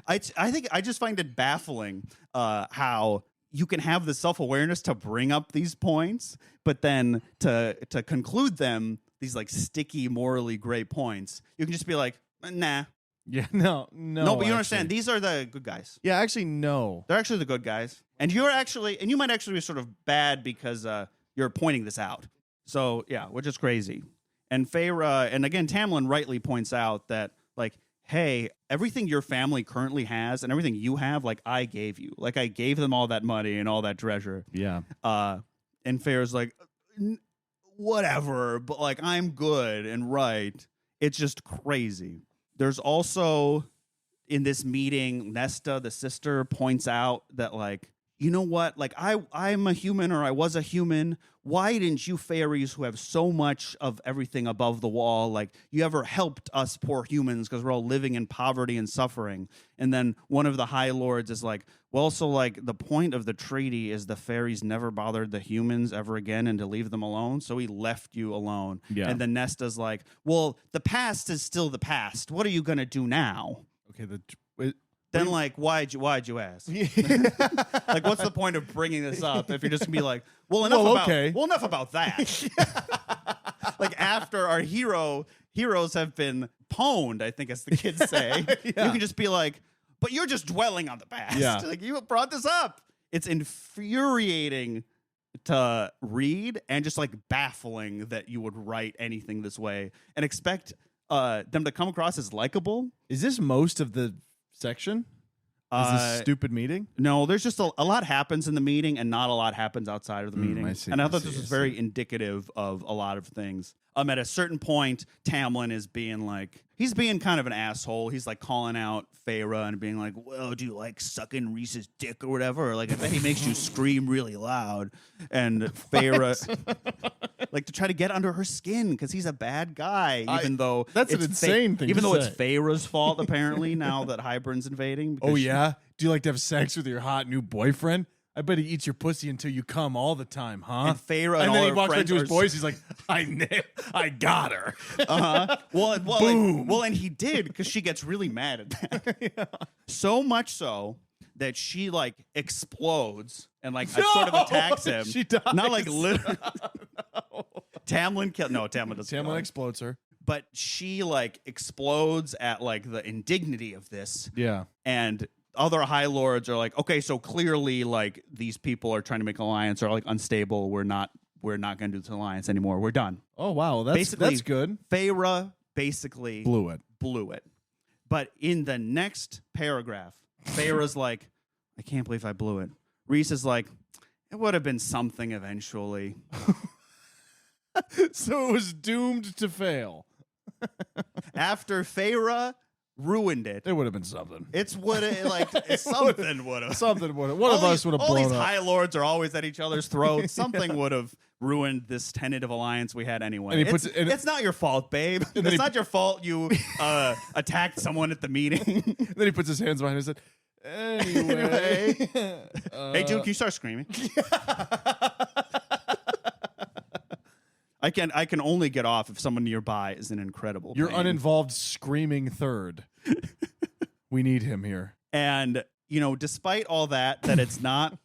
Speaker 1: I think I just find it baffling how you can have the self-awareness to bring up these points, but then to conclude them, these like sticky, morally gray points, you can just be like, nah.
Speaker 2: Yeah, no.
Speaker 1: But you understand, these are the good guys.
Speaker 2: Yeah, actually, no.
Speaker 1: They're actually the good guys. And you might actually be sort of bad because you're pointing this out. So, yeah, which is crazy. And Feyre, and again, Tamlin rightly points out that, like, hey, everything your family currently has and everything you have, like, I gave you. Like, I gave them all that money and all that treasure.
Speaker 2: Yeah.
Speaker 1: And Feyre's like, whatever, but, like, I'm good and right. It's just crazy. There's also, in this meeting, Nesta, the sister, points out that, like, you know what? Like, I'm a human, or I was a human. Why didn't you fairies who have so much of everything above the wall, like, you ever helped us poor humans because we're all living in poverty and suffering? And then one of the High Lords is like, well, so, like, the point of the treaty is the fairies never bothered the humans ever again and to leave them alone, so he left you alone.
Speaker 2: Yeah.
Speaker 1: And then Nesta's like, well, the past is still the past. What are you going to do now?
Speaker 2: Okay,
Speaker 1: Then, like, why'd you ask? Like, what's the point of bringing this up if you're just gonna be like, enough about that. Like, after our heroes have been pwned, I think as the kids say, you can just be like, but you're just dwelling on the past.
Speaker 2: Yeah.
Speaker 1: Like, you brought this up. It's infuriating to read and just like baffling that you would write anything this way and expect them to come across as likable.
Speaker 2: Is this most of the section? Is this stupid meeting?
Speaker 1: No, there's just a lot happens in the meeting and not a lot happens outside of the meeting.
Speaker 2: I see,
Speaker 1: and I thought this was very indicative of a lot of things. At a certain point, Tamlin is being like, he's being kind of an asshole. He's like calling out Feyre and being like, well, do you like sucking Rhys's dick or whatever? Or like, I bet he makes you scream really loud. And Feyre, like, to try to get under her skin because he's a bad guy, even though
Speaker 2: that's an insane thing.
Speaker 1: Even
Speaker 2: to
Speaker 1: though
Speaker 2: say.
Speaker 1: it's Feyre's fault, apparently, now that Hybern's invading.
Speaker 2: Oh, yeah? Do you like to have sex with your hot new boyfriend? I bet he eats your pussy until you come all the time, huh?
Speaker 1: And Feyre
Speaker 2: and
Speaker 1: all
Speaker 2: then he
Speaker 1: her
Speaker 2: walks right
Speaker 1: friends
Speaker 2: to his
Speaker 1: are-
Speaker 2: boys. He's like, I got her.
Speaker 1: Well, and he did because she gets really mad at that.
Speaker 2: Yeah.
Speaker 1: So much so that she like explodes and like sort of attacks him.
Speaker 2: She dies.
Speaker 1: Not like literally.
Speaker 2: No.
Speaker 1: Tamlin Tamlin doesn't.
Speaker 2: Tamlin
Speaker 1: kill her.
Speaker 2: explodes her.
Speaker 1: But she like explodes at like the indignity of this,
Speaker 2: Yeah.
Speaker 1: and other High Lords are like, okay, so clearly like these people are trying to make an alliance, or like unstable. We're not going to do this alliance anymore. We're done.
Speaker 2: Oh, wow. That's good.
Speaker 1: Feyre basically
Speaker 2: Blew it.
Speaker 1: But in the next paragraph, Feyre's like, I can't believe I blew it. Rhys is like, it would have been something eventually.
Speaker 2: So it was doomed to fail.
Speaker 1: After Feyre ruined it,
Speaker 2: It would have been something.
Speaker 1: it's what it like. Something would have.
Speaker 2: Something would have. One of us would have
Speaker 1: All
Speaker 2: blown
Speaker 1: these
Speaker 2: up.
Speaker 1: High Lords are always at each other's throats. Something would have ruined this tentative alliance we had anyway.
Speaker 2: And he puts it in-
Speaker 1: it's not your fault, babe.
Speaker 2: then
Speaker 1: It's
Speaker 2: he-
Speaker 1: not your fault you attacked someone at the meeting.
Speaker 2: Then he puts his hands behind his head. Anyway.
Speaker 1: Hey, dude, can you start screaming? I can only get off if someone nearby is in incredible
Speaker 2: Your
Speaker 1: pain.
Speaker 2: uninvolved screaming third. We need him here.
Speaker 1: And despite all that it's not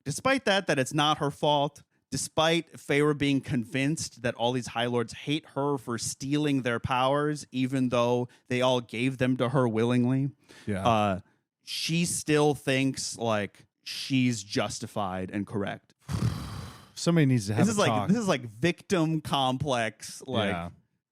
Speaker 1: her fault, despite Feyre being convinced that all these High Lords hate her for stealing their powers, even though they all gave them to her willingly,
Speaker 2: Yeah.
Speaker 1: she still thinks like she's justified and correct.
Speaker 2: Somebody needs to have
Speaker 1: This
Speaker 2: a
Speaker 1: is
Speaker 2: talk.
Speaker 1: like victim complex. Like
Speaker 2: Yeah.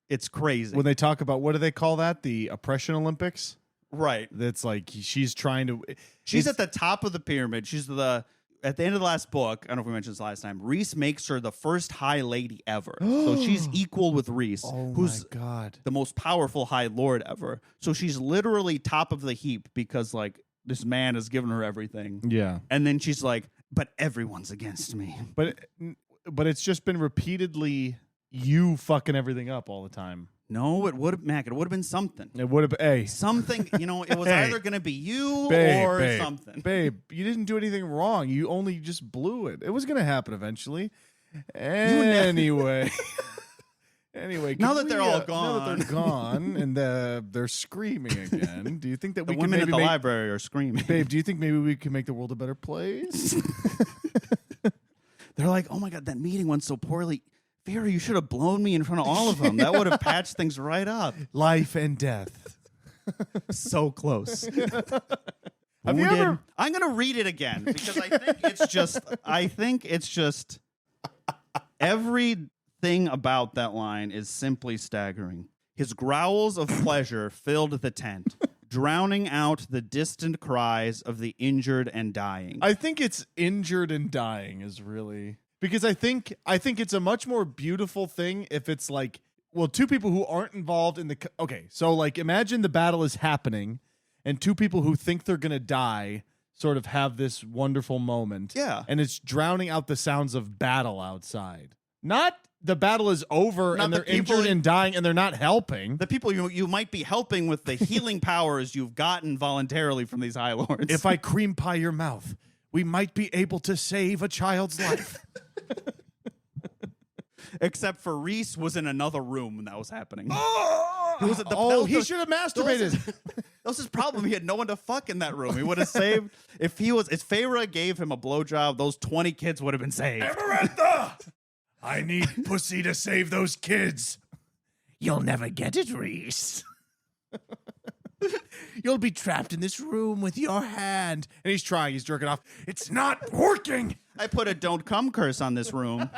Speaker 1: it's crazy.
Speaker 2: When they talk about, what do they call that? The oppression Olympics?
Speaker 1: Right.
Speaker 2: That's like she's trying to.
Speaker 1: She's
Speaker 2: it's-
Speaker 1: at the top of the pyramid. She's at the end of the last book. I don't know if we mentioned this last time. Rhys makes her the first High Lady ever. So she's equal with Rhys,
Speaker 2: Oh
Speaker 1: who's
Speaker 2: my God.
Speaker 1: the most powerful High Lord ever. So she's literally top of the heap because like this man has given her everything.
Speaker 2: Yeah.
Speaker 1: And then she's like, but everyone's against me.
Speaker 2: But it's just been repeatedly you fucking everything up all the time.
Speaker 1: No, it would have been something.
Speaker 2: It would have. Hey,
Speaker 1: Something, it was
Speaker 2: Hey.
Speaker 1: either going to be you
Speaker 2: babe,
Speaker 1: or
Speaker 2: babe,
Speaker 1: something.
Speaker 2: babe, you didn't do anything wrong. You only just blew it. It was going to happen eventually. Anyway. Anyway,
Speaker 1: Now
Speaker 2: can
Speaker 1: that they're
Speaker 2: we,
Speaker 1: all
Speaker 2: now that they're gone and they're screaming again, do you think that
Speaker 1: The
Speaker 2: we can
Speaker 1: women
Speaker 2: maybe
Speaker 1: at the
Speaker 2: make,
Speaker 1: library are screaming.
Speaker 2: babe? Do you think maybe we can make the world a better place?
Speaker 1: They're like, oh my God, that meeting went so poorly. Vera, you should have blown me in front of all of them. That would have patched things right up.
Speaker 2: Life and death.
Speaker 1: So close.
Speaker 2: Have you ever?
Speaker 1: I'm going to read it again because I think it's just everything about that line is simply staggering. His growls of pleasure filled the tent, drowning out the distant cries of the injured and dying.
Speaker 2: I think it's injured and dying is really because I think it's a much more beautiful thing if it's like, well, two people who aren't involved in the okay, so like imagine the battle is happening and two people who think they're gonna die sort of have this wonderful moment.
Speaker 1: Yeah.
Speaker 2: And it's drowning out the sounds of battle outside. Not the battle is over
Speaker 1: Not
Speaker 2: and
Speaker 1: the
Speaker 2: they're
Speaker 1: people
Speaker 2: injured and dying and they're not helping.
Speaker 1: The people you might be helping with the healing powers you've gotten voluntarily from these High Lords.
Speaker 2: If I cream pie your mouth, we might be able to save a child's life.
Speaker 1: Except for Rhys was in another room when that was happening. He was at the- that
Speaker 2: Oh,
Speaker 1: was
Speaker 2: he
Speaker 1: the-
Speaker 2: should have masturbated.
Speaker 1: That was his problem. He had no one to fuck in that room. He would have saved if Feyre gave him a blowjob, those 20 kids would have been saved.
Speaker 2: Amarantha! I need pussy to save those kids. You'll never get it, Rhys. You'll be trapped in this room with your hand. And he's trying. He's jerking off. It's not working.
Speaker 1: I put a don't come curse on this room.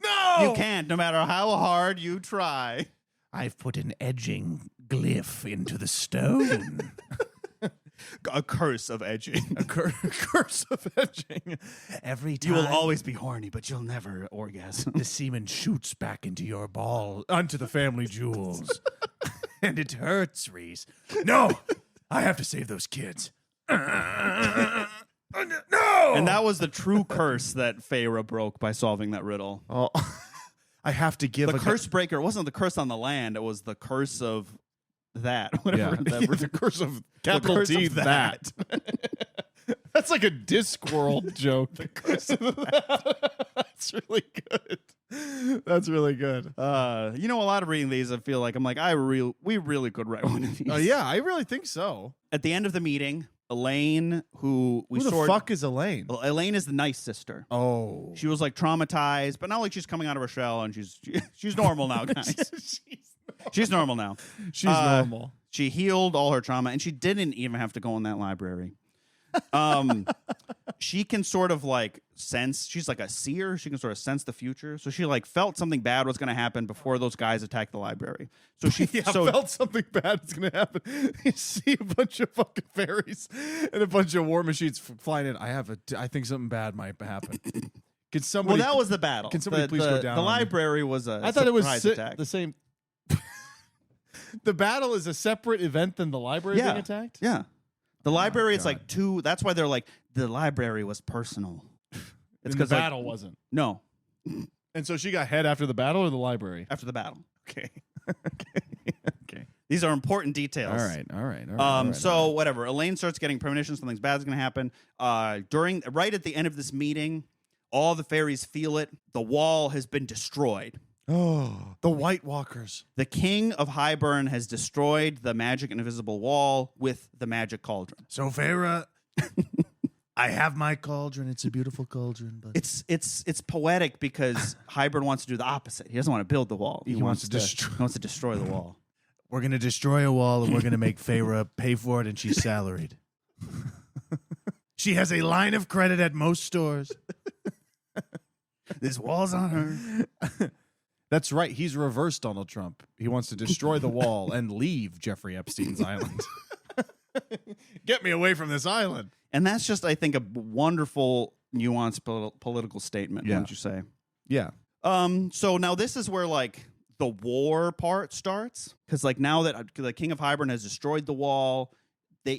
Speaker 2: No!
Speaker 1: You can't, no matter how hard you try.
Speaker 2: I've put an edging glyph into the stone.
Speaker 1: A curse of edging.
Speaker 2: Curse of edging. Every time
Speaker 1: You will always be horny, but you'll never orgasm.
Speaker 2: the semen shoots back into your ball, onto the family jewels. And it hurts, Reese. No! I have to save those kids. No!
Speaker 1: And that was the true curse that Feyre broke by solving that riddle.
Speaker 2: Oh, I have to give
Speaker 1: The curse breaker, it wasn't the curse on the land, it was the curse of that. Whatever.
Speaker 2: The curse of capital
Speaker 1: curse
Speaker 2: T
Speaker 1: of
Speaker 2: that. That's like a Discworld joke. The curse of that. That's really good. That's really good.
Speaker 1: A lot of reading these, I feel like I'm like, we really could write one of these.
Speaker 2: Oh yeah, I really think so.
Speaker 1: At the end of the meeting, Elaine, who
Speaker 2: the fuck is Elaine?
Speaker 1: Well, Elaine is the nice sister.
Speaker 2: Oh,
Speaker 1: She was like traumatized, but not like she's coming out of her shell and she's normal now, guys. She's normal now.
Speaker 2: She's normal.
Speaker 1: She healed all her trauma, and she didn't even have to go in that library. She can sort of like sense. She's like a seer. She can sort of sense the future. So she like felt something bad was going to happen before those guys attacked the library. So she
Speaker 2: felt something bad was going to happen. You see a bunch of fucking fairies and a bunch of war machines flying in. I think something bad might happen. Can somebody?
Speaker 1: Well, that was the battle.
Speaker 2: Can somebody please go down?
Speaker 1: The library was a.
Speaker 2: I thought it was
Speaker 1: attack.
Speaker 2: the same. The battle is a separate event than the library being attacked?
Speaker 1: Yeah. The library is like two. That's why they're like, the library was personal.
Speaker 2: It's because the battle wasn't.
Speaker 1: No.
Speaker 2: And so she got head after the battle or the library?
Speaker 1: After the battle.
Speaker 2: Okay. Okay.
Speaker 1: These are important details.
Speaker 2: All right.
Speaker 1: So whatever. Elaine starts getting premonitions. Something's bad's going to happen. Right at the end of this meeting, all the fairies feel it. The wall has been destroyed.
Speaker 2: Oh, the White Walkers.
Speaker 1: The king of Highburn has destroyed the magic invisible wall with the magic cauldron.
Speaker 2: So Feyre, I have my cauldron. It's a beautiful cauldron, but
Speaker 1: it's poetic because Highburn wants to do the opposite. He doesn't want to build the wall.
Speaker 2: He wants to destroy.
Speaker 1: He wants to destroy the wall.
Speaker 2: We're gonna destroy a wall, and we're gonna make Feyre pay for it, and she's salaried. She has a line of credit at most stores.
Speaker 1: This wall's on her.
Speaker 2: That's right. He's reverse Donald Trump. He wants to destroy the wall and leave Jeffrey Epstein's island. Get me away from this island.
Speaker 1: And that's just, I think, a wonderful, nuanced political statement, wouldn't you say?
Speaker 2: Yeah.
Speaker 1: So now this is where, like, the war part starts. Because, like, now that the King of Highburn has destroyed the wall, they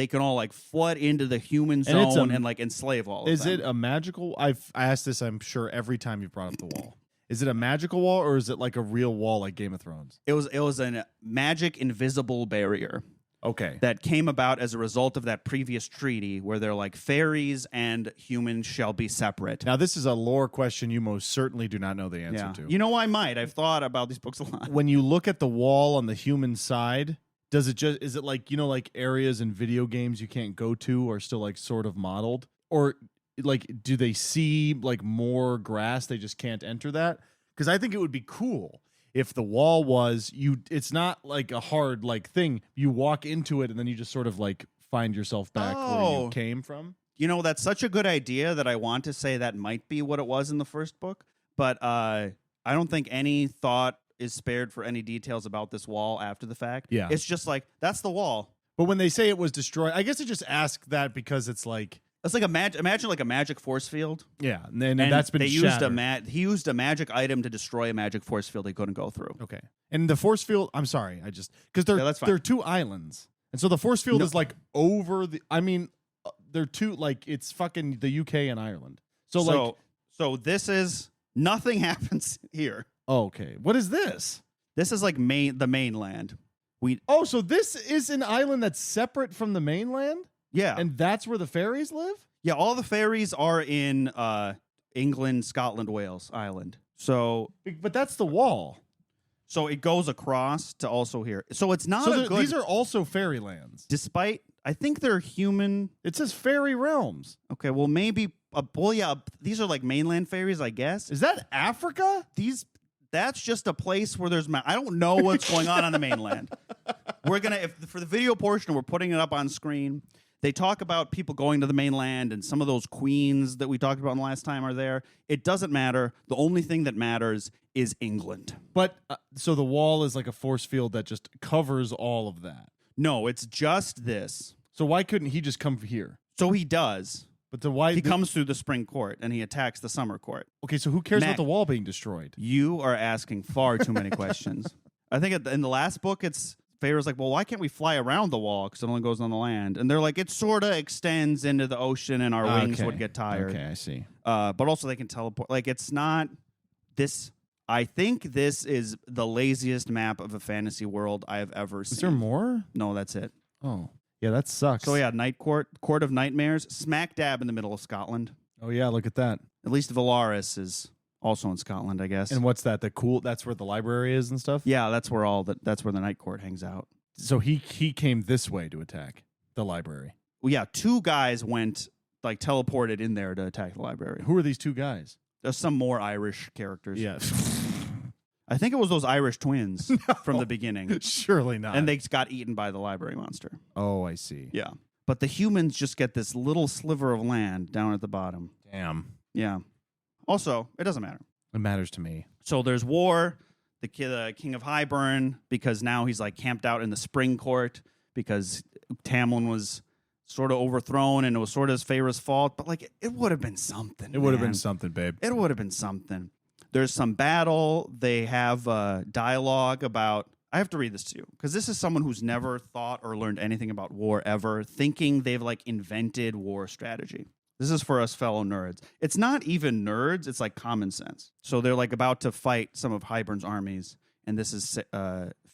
Speaker 1: can all, like, flood into the human zone and like, enslave all of them.
Speaker 2: Is it a magical... I asked this, I'm sure, every time you brought up the wall. Is it a magical wall, or is it like a real wall like Game of Thrones?
Speaker 1: It was a magic invisible barrier.
Speaker 2: Okay.
Speaker 1: That came about as a result of that previous treaty where they're like, fairies and humans shall be separate.
Speaker 2: Now, this is a lore question you most certainly do not know the answer to.
Speaker 1: You know, I might. I've thought about these books a lot.
Speaker 2: When you look at the wall on the human side, is it like, you know, like areas in video games you can't go to are still like sort of modeled? Or like, do they see like more grass? They just can't enter that? Because I think it would be cool if the wall was it's not like a hard like thing. You walk into it and then you just sort of like find yourself back where you came from.
Speaker 1: You know, that's such a good idea that I want to say that might be what it was in the first book. But I don't think any thought is spared for any details about this wall after the fact.
Speaker 2: Yeah.
Speaker 1: It's just like, that's the wall.
Speaker 2: But when they say it was destroyed, I guess they just ask that because it's like...
Speaker 1: It's like imagine like a magic force field.
Speaker 2: Yeah, and that's been shattered.
Speaker 1: He used a magic item to destroy a magic force field he couldn't go through.
Speaker 2: Okay, and the force field. I'm sorry, I just because they're two islands, and so the force field is like over the. I mean, they're two like it's fucking the UK and Ireland. So
Speaker 1: this is nothing happens here.
Speaker 2: Okay, what is this?
Speaker 1: This is like the mainland.
Speaker 2: So this is an island that's separate from the mainland.
Speaker 1: Yeah.
Speaker 2: And that's where the fairies live?
Speaker 1: Yeah, all the fairies are in England, Scotland, Wales, Ireland.
Speaker 2: But that's the wall.
Speaker 1: So it goes across to also here. So it's not
Speaker 2: these are also fairy lands.
Speaker 1: Despite, I think they're human.
Speaker 2: It says fairy realms.
Speaker 1: Okay, well, maybe, these are like mainland fairies, I guess.
Speaker 2: Is that Africa?
Speaker 1: That's just a place where there's... I don't know what's going on the mainland. We're going to... For the video portion, we're putting it up on screen. They talk about people going to the mainland, and some of those queens that we talked about last time are there. It doesn't matter. The only thing that matters is England.
Speaker 2: But, so the wall is like a force field that just covers all of that.
Speaker 1: No, it's just this.
Speaker 2: So why couldn't he just come here?
Speaker 1: So he does.
Speaker 2: But the why
Speaker 1: He comes through the spring court and he attacks the summer court.
Speaker 2: Okay, so who cares
Speaker 1: Mac,
Speaker 2: about the wall being destroyed?
Speaker 1: You are asking far too many questions. I think in the last book, Pharaoh's like, well, why can't we fly around the wall because it only goes on the land? And they're like, it sort of extends into the ocean and our wings would get tired.
Speaker 2: Okay, I see.
Speaker 1: But also they can teleport. Like, it's not this. I think this is the laziest map of a fantasy world I have ever seen.
Speaker 2: Is there more?
Speaker 1: No, that's it.
Speaker 2: Oh. Yeah, that sucks.
Speaker 1: So yeah, Night Court, Court of Nightmares, smack dab in the middle of Scotland.
Speaker 2: Oh yeah, look at that.
Speaker 1: At least Valaris is also in Scotland, I guess.
Speaker 2: And what's that? That's where the library is and stuff?
Speaker 1: Yeah, that's where the Night Court hangs out.
Speaker 2: So he came this way to attack the library.
Speaker 1: Well, yeah, 2 guys went teleported in there to attack the library.
Speaker 2: Who are these 2 guys?
Speaker 1: There's some more Irish characters.
Speaker 2: Yeah.
Speaker 1: I think it was those Irish twins from the beginning.
Speaker 2: Surely not.
Speaker 1: And they got eaten by the library monster.
Speaker 2: Oh, I see.
Speaker 1: Yeah. But the humans just get this little sliver of land down at the bottom.
Speaker 2: Damn.
Speaker 1: Yeah. Also, it doesn't matter.
Speaker 2: It matters to me.
Speaker 1: So there's war. The king of Highburn, because now he's camped out in the spring court because Tamlin was sort of overthrown and it was sort of Feyre's fault. But it would have been something.
Speaker 2: It would have been something, babe.
Speaker 1: It would have been something. There's some battle. They have dialogue about... I have to read this to you, because this is someone who's never thought or learned anything about war ever, thinking they've invented war strategy. This is for us fellow nerds. It's not even nerds. It's common sense. So they're about to fight some of Hyburn's armies, and this is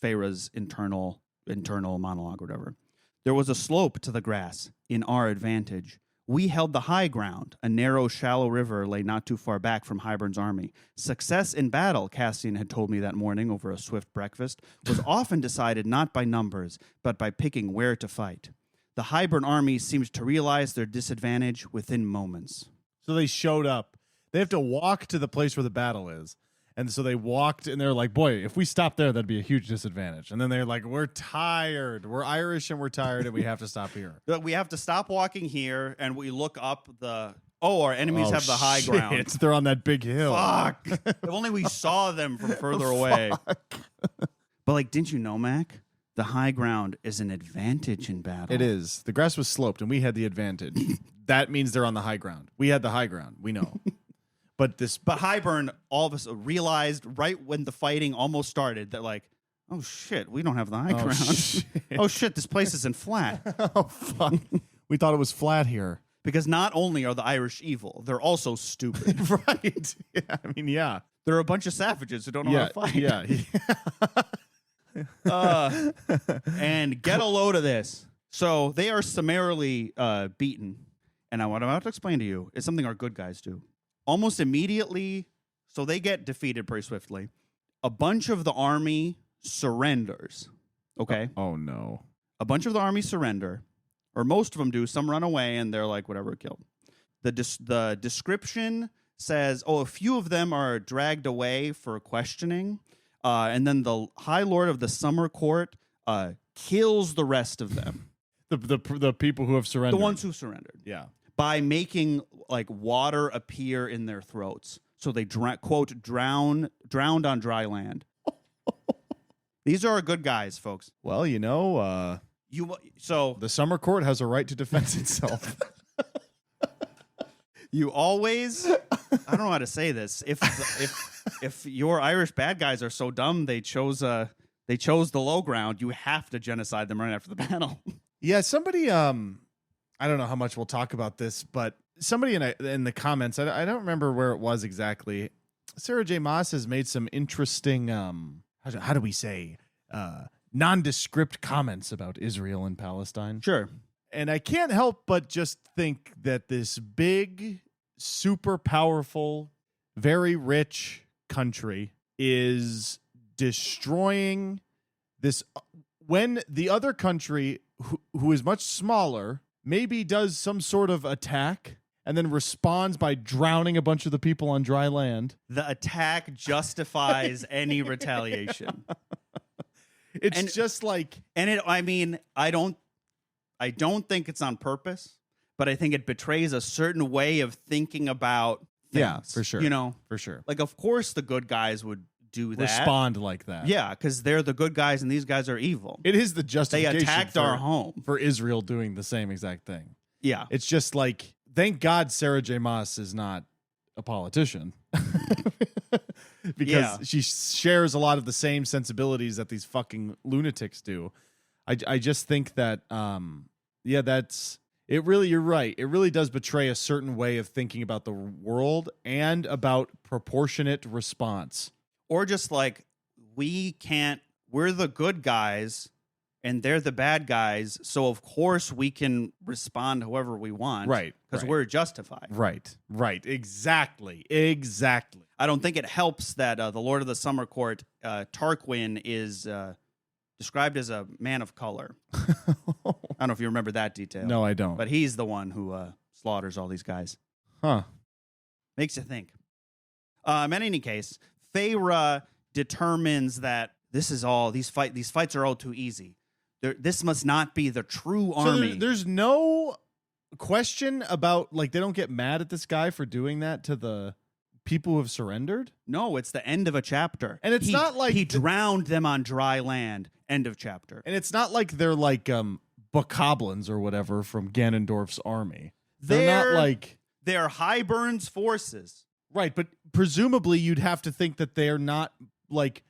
Speaker 1: Feyre's internal monologue or whatever. There was a slope to the grass in our advantage. We held the high ground. A narrow, shallow river lay not too far back from Hyburn's army. Success in battle, Cassian had told me that morning over a swift breakfast, was often decided not by numbers, but by picking where to fight. The Hybern army seemed to realize their disadvantage within moments.
Speaker 2: So they showed up. They have to walk to the place where the battle is. And so they walked, and they're like, boy, if we stop there, that'd be a huge disadvantage. And then they're like, we're tired. We're Irish, and we're tired, and we have to stop here.
Speaker 1: We have to stop walking here, and we look up our enemies have the high ground.
Speaker 2: They're on that big hill.
Speaker 1: Fuck. If only we saw them from further away. But, didn't you know, Mac? The high ground is an advantage in battle.
Speaker 2: It is. The grass was sloped, and we had the advantage. That means they're on the high ground. We had the high ground. We know. But
Speaker 1: Highburn all of us realized right when the fighting almost started that oh shit, we don't have the high ground.
Speaker 2: Shit.
Speaker 1: Oh shit, this place isn't flat.
Speaker 2: Oh fuck. We thought it was flat here.
Speaker 1: Because not only are the Irish evil, they're also stupid.
Speaker 2: Right. Yeah, I mean, yeah.
Speaker 1: They're a bunch of savages who don't know how to fight.
Speaker 2: Yeah.
Speaker 1: And get a load of this. So they are summarily beaten. And what I'm about to explain to you is something our good guys do. Almost immediately, so they get defeated pretty swiftly. A bunch of the army surrenders. Okay?
Speaker 2: Oh, no.
Speaker 1: A bunch of the army surrender, or most of them do. Some run away, and they're whatever, killed. The description says, a few of them are dragged away for questioning, and then the High Lord of the Summer Court kills the rest of them.
Speaker 2: The people who have surrendered.
Speaker 1: The ones who surrendered.
Speaker 2: Yeah.
Speaker 1: By making water appear in their throats. So they, quote, drowned on dry land. These are our good guys, folks.
Speaker 2: Well,
Speaker 1: so
Speaker 2: the Summer Court has a right to defend itself.
Speaker 1: You always, I don't know how to say this. If your Irish bad guys are so dumb they chose the low ground, you have to genocide them right after the battle.
Speaker 2: Yeah, somebody I don't know how much we'll talk about this, but somebody in the comments, I don't remember where it was exactly. Sarah J. Maas has made some interesting, how do we say, nondescript comments about Israel and Palestine.
Speaker 1: Sure.
Speaker 2: And I can't help but just think that this big, super powerful, very rich country is destroying this. When the other country, who is much smaller, maybe does some sort of attack and then responds by drowning a bunch of the people on dry land.
Speaker 1: The attack justifies any retaliation.
Speaker 2: It's just
Speaker 1: I don't think it's on purpose, but I think it betrays a certain way of thinking about things.
Speaker 2: Yeah, for sure.
Speaker 1: You know?
Speaker 2: For sure.
Speaker 1: Of course the good guys would do that.
Speaker 2: respond like that.
Speaker 1: Yeah, because they're the good guys and these guys are evil.
Speaker 2: It is the
Speaker 1: They
Speaker 2: justification
Speaker 1: attacked our home.
Speaker 2: for Israel doing the same exact thing.
Speaker 1: Yeah.
Speaker 2: It's just like, thank God Sarah J. Maas is not a politician. Because she shares a lot of the same sensibilities that these fucking lunatics do. I just think that, that's... It really, you're right. It really does betray a certain way of thinking about the world and about proportionate response.
Speaker 1: Or just like, we're the good guys and they're the bad guys. So, of course, we can respond however we want.
Speaker 2: Right.
Speaker 1: Because we're justified.
Speaker 2: Right. Exactly.
Speaker 1: I don't think it helps that the Lord of the Summer Court, Tarquin, is described as a man of color. I don't know if you remember that detail.
Speaker 2: No, I don't.
Speaker 1: But he's the one who slaughters all these guys.
Speaker 2: Huh.
Speaker 1: Makes you think. In any case, Feyre determines that these fights are all too easy. This must not be the true army.
Speaker 2: So there's no question about, like, they don't get mad at this guy for doing that to the people who have surrendered?
Speaker 1: No, it's the end of a chapter.
Speaker 2: And it's not like...
Speaker 1: He drowned them on dry land. End of chapter.
Speaker 2: And it's not like they're like bokoblins or whatever from Ganondorf's army. They're not like...
Speaker 1: They're Hybern's forces.
Speaker 2: Right, but presumably you'd have to think that they're not like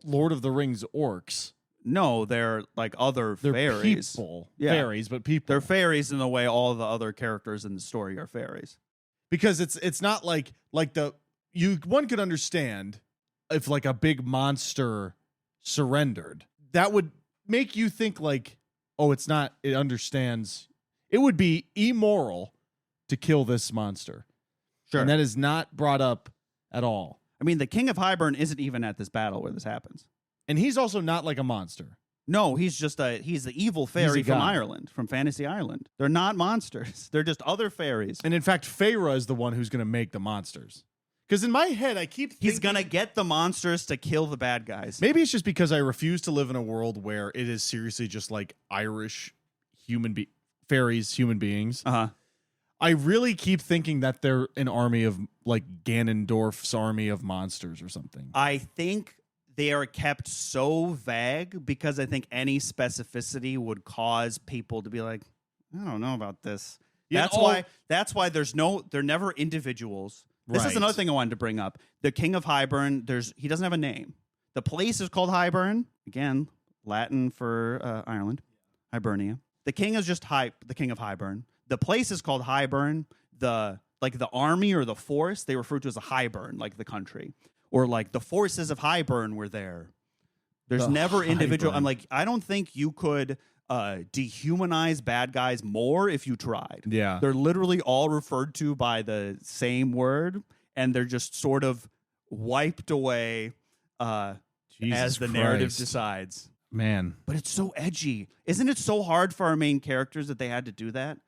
Speaker 2: Lord of the Rings orcs.
Speaker 1: No, they're like other fairies.
Speaker 2: People.
Speaker 1: Yeah.
Speaker 2: Fairies, but people.
Speaker 1: They're fairies in the way all the other characters in the story are fairies.
Speaker 2: Because it's not like one could understand if like a big monster surrendered. That would make you think like, oh, it understands. It would be immoral to kill this monster.
Speaker 1: Sure.
Speaker 2: And that is not brought up at all.
Speaker 1: I mean, the King of Hybern isn't even at this battle where this happens.
Speaker 2: And he's also not like a monster.
Speaker 1: No, he's the evil fairy from Ireland, from Fantasy Island. They're not monsters. They're just other fairies.
Speaker 2: And in fact, Feyre is the one who's going to make the monsters. Because in my head, I keep thinking...
Speaker 1: He's going to get the monsters to kill the bad guys.
Speaker 2: Maybe it's just because I refuse to live in a world where it is seriously just like Irish fairies, human beings.
Speaker 1: Uh-huh.
Speaker 2: I really keep thinking that they're an army of like Ganondorf's army of monsters or something.
Speaker 1: I think they are kept so vague because I think any specificity would cause people to be like, I don't know about this.
Speaker 2: Yeah,
Speaker 1: that's why they're never individuals. This is another thing I wanted to bring up. The King of Hybern, he doesn't have a name. The place is called Hybern. Again, Latin for Ireland. Hibernia. The king is just the King of Hybern. The place is called Hybern. The army or the force, they refer to as a Hybern, like the country. Or like the forces of Hybern were there. There's never individual. I'm like, I don't think you could dehumanize bad guys more if you tried.
Speaker 2: Yeah.
Speaker 1: They're literally all referred to by the same word, and they're just sort of wiped away as the narrative decides.
Speaker 2: Man.
Speaker 1: But it's so edgy. Isn't it so hard for our main characters that they had to do that?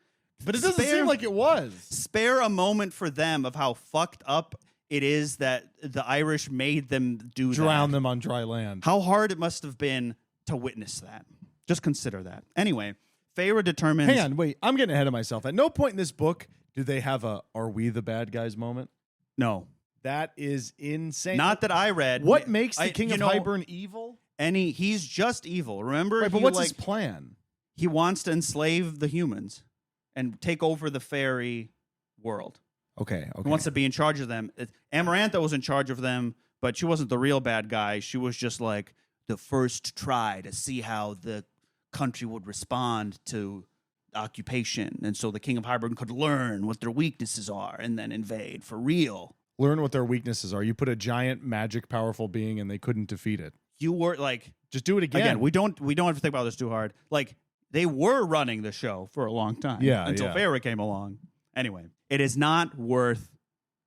Speaker 2: But it doesn't seem like it was.
Speaker 1: Spare a moment for them of how fucked up it is that the Irish made them
Speaker 2: drown them on dry land.
Speaker 1: How hard it must have been to witness that. Just consider that. Anyway, Feyre determines...
Speaker 2: Hang on, wait. I'm getting ahead of myself. At no point in this book do they have a "Are we the bad guys" moment.
Speaker 1: No.
Speaker 2: That is insane.
Speaker 1: Not that I read.
Speaker 2: What makes the King of Hybern evil?
Speaker 1: He's just evil. Remember?
Speaker 2: Right, but what's his plan?
Speaker 1: He wants to enslave the humans and take over the fairy world.
Speaker 2: Okay.
Speaker 1: He wants to be in charge of them. Amarantha was in charge of them, but she wasn't the real bad guy. She was just like the first try to see how the country would respond to occupation. And so the King of Hybern could learn what their weaknesses are and then invade for real.
Speaker 2: Learn what their weaknesses are. You put a giant, magic, powerful being and they couldn't defeat it.
Speaker 1: You were like...
Speaker 2: Just do it again.
Speaker 1: Again, we don't have to think about this too hard. Like, they were running the show for a long time.
Speaker 2: Yeah,
Speaker 1: until Feyre came along. Anyway, it is not worth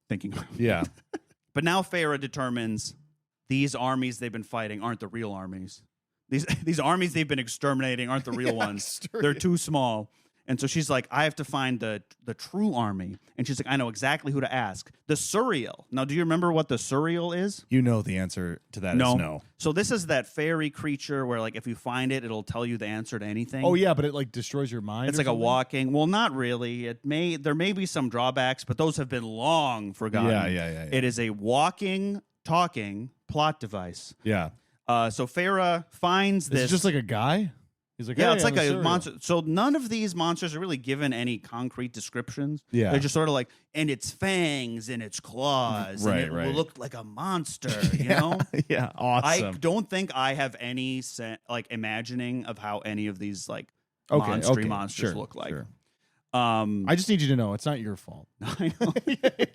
Speaker 1: thinking about.
Speaker 2: Yeah.
Speaker 1: But now Feyre determines these armies they've been fighting aren't the real armies. These armies they've been exterminating aren't the real ones. They're too small. And so she's like, I have to find the true army. And she's like, I know exactly who to ask. The Suriel. Now, do you remember what the Suriel is?
Speaker 2: You know the answer to that is no.
Speaker 1: So this is that fairy creature where, like, if you find it, it'll tell you the answer to anything.
Speaker 2: Oh, yeah, but it, like, destroys your mind.
Speaker 1: It's like a walking. Well, not really. There may be some drawbacks, but those have been long forgotten.
Speaker 2: Yeah.
Speaker 1: It is a walking talking, plot device.
Speaker 2: Yeah.
Speaker 1: So Farah finds this.
Speaker 2: It's just like a guy? He's like,
Speaker 1: yeah,
Speaker 2: hey,
Speaker 1: it's like
Speaker 2: I'm
Speaker 1: a
Speaker 2: cereal.
Speaker 1: monster. So none of these monsters are really given any concrete descriptions.
Speaker 2: Yeah.
Speaker 1: They're just sort of like, and its fangs and its claws.
Speaker 2: Right,
Speaker 1: and it
Speaker 2: right.
Speaker 1: looked like a monster, you know?
Speaker 2: Yeah, awesome.
Speaker 1: I don't think I have any imagining of how any of these like
Speaker 2: Okay,
Speaker 1: monsters look like.
Speaker 2: Sure.
Speaker 1: I
Speaker 2: I just need you to know it's not your fault.
Speaker 1: know.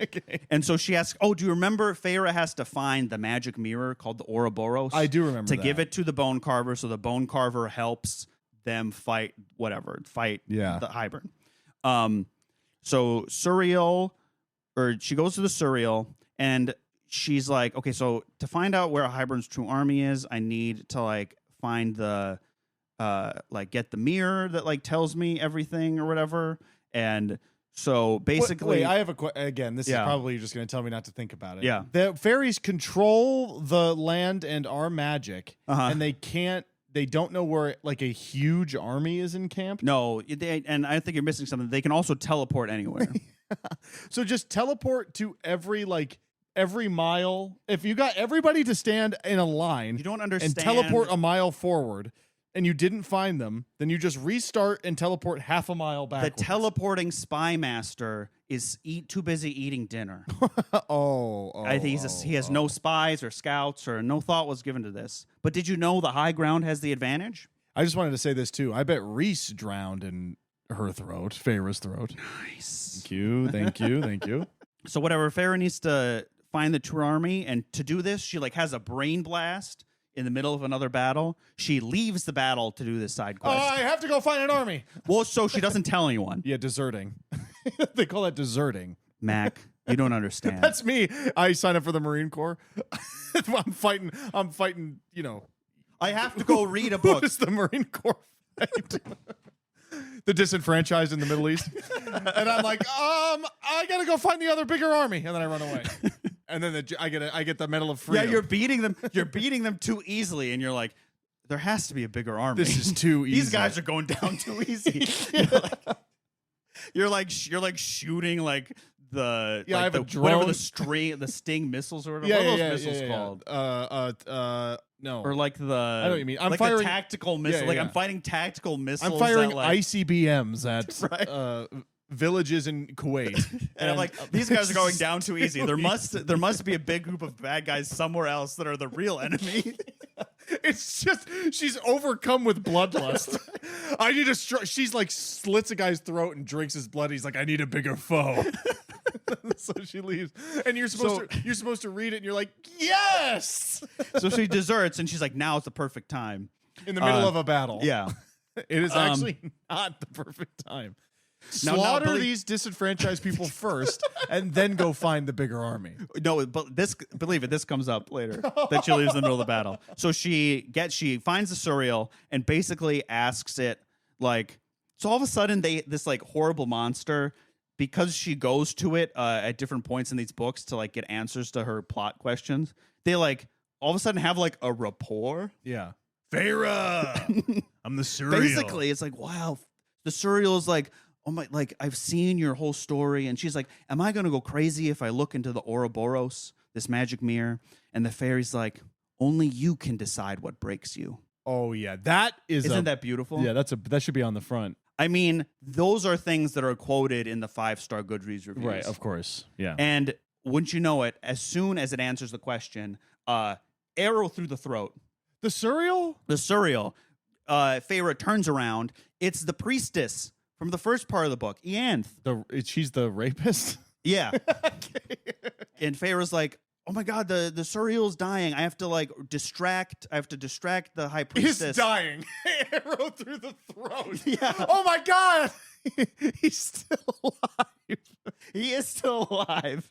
Speaker 2: Okay.
Speaker 1: And so she asks, "Oh, do you remember Farah has to find the magic mirror called the Ouroboros?
Speaker 2: I do remember
Speaker 1: to
Speaker 2: that.
Speaker 1: give it to the bone carver, so the bone carver helps them fight the hybrid. So Suriel, or she goes to the Suriel, and she's like, okay, so to find out where a hybrid's true army is, I need to like find the get the mirror that like tells me everything or whatever. And so basically,
Speaker 2: Wait, I have again. This
Speaker 1: Yeah.
Speaker 2: is probably just going to tell me not to think about it.
Speaker 1: Yeah.
Speaker 2: The fairies control the land and are magic,
Speaker 1: Uh-huh.
Speaker 2: and they don't know where like a huge army is encamped.
Speaker 1: no, and I think you're missing something. They can also teleport anywhere.
Speaker 2: So just teleport to every mile. If you got everybody to stand in a line
Speaker 1: You don't understand.
Speaker 2: and teleport a mile forward, and you didn't find them, then you just restart and teleport half a mile
Speaker 1: The
Speaker 2: backwards.
Speaker 1: teleporting spy master is too busy eating dinner. I think he has no spies or scouts, or no thought was given to this. But did you know the high ground has the advantage?
Speaker 2: I just wanted to say this too. I bet Reese drowned in her throat, Farah's throat.
Speaker 1: Nice.
Speaker 2: Thank you.
Speaker 1: So whatever, Farah needs to find the true army, and to do this, she like has a brain blast in the middle of another battle. She leaves the battle to do this side quest.
Speaker 2: I have to go find an army.
Speaker 1: Well, so she doesn't tell anyone.
Speaker 2: Yeah, deserting. They call that deserting.
Speaker 1: Mac, you don't understand.
Speaker 2: That's me. I signed up for the Marine Corps. I'm fighting,
Speaker 1: I have to go read a
Speaker 2: who
Speaker 1: book.
Speaker 2: does the Marine Corps fight? The disenfranchised in the Middle East. And I'm like, I gotta go find the other bigger army, and then I run away. And then I get the Medal of
Speaker 1: Yeah,
Speaker 2: Freedom.
Speaker 1: you're beating them. You're beating them too easily, and you're like, there has to be a bigger army.
Speaker 2: This is too easy.
Speaker 1: These guys are going down too easy. You're like shooting like the
Speaker 2: Yeah, I have a
Speaker 1: whatever
Speaker 2: drone.
Speaker 1: the Sting missiles or whatever. What are those missiles called?
Speaker 2: No.
Speaker 1: Or like the I
Speaker 2: know what you mean. I'm
Speaker 1: like
Speaker 2: firing
Speaker 1: the tactical missile.
Speaker 2: Yeah,
Speaker 1: like
Speaker 2: yeah.
Speaker 1: I'm fighting tactical missiles.
Speaker 2: I'm firing
Speaker 1: at, like,
Speaker 2: ICBMs at
Speaker 1: Right.
Speaker 2: Villages in Kuwait.
Speaker 1: And I'm like, these guys are going down too easy. There must be a big group of bad guys somewhere else that are the real enemy.
Speaker 2: It's just she's overcome with bloodlust. I need a she's like slits a guy's throat and drinks his blood. He's like, I need a bigger foe. So she leaves, and you're supposed to read it, and you're like, yes.
Speaker 1: So she deserts, and she's like, now is the perfect time.
Speaker 2: In the middle of a battle.
Speaker 1: Yeah.
Speaker 2: It is actually not the perfect time.
Speaker 1: Now,
Speaker 2: Slaughter these disenfranchised people first, and then go find the bigger army.
Speaker 1: No, but believe it, this comes up later that she leaves in the middle of the battle. So she finds the Suriel and basically asks it like, so all of a sudden this like horrible monster, because she goes to it at different points in these books to like get answers to her plot questions, they like all of a sudden have like a rapport.
Speaker 2: Yeah. Farah, I'm the Suriel.
Speaker 1: Basically, it's like, wow, the Suriel is like, oh my, like I've seen your whole story, and she's like, am I gonna go crazy if I look into the Ouroboros, this magic mirror? And the fairy's like, only you can decide what breaks you.
Speaker 2: Oh yeah, that
Speaker 1: Isn't that beautiful?
Speaker 2: Yeah, that should be on the front.
Speaker 1: I mean, those are things that are quoted in the 5-star Goodreads reviews.
Speaker 2: Right, of course. Yeah.
Speaker 1: And wouldn't you know it, as soon as it answers the question, arrow through the throat.
Speaker 2: The Suriel?
Speaker 1: The Suriel, Feyre turns around. It's the priestess from the first part of the book, Ianthe.
Speaker 2: She's the rapist?
Speaker 1: Yeah. And Feyre's like, oh my God, the Suriel's dying. I have to distract the high priestess.
Speaker 2: He's dying. Arrow through the throat.
Speaker 1: Yeah.
Speaker 2: Oh my God. He's still alive.
Speaker 1: He is still alive.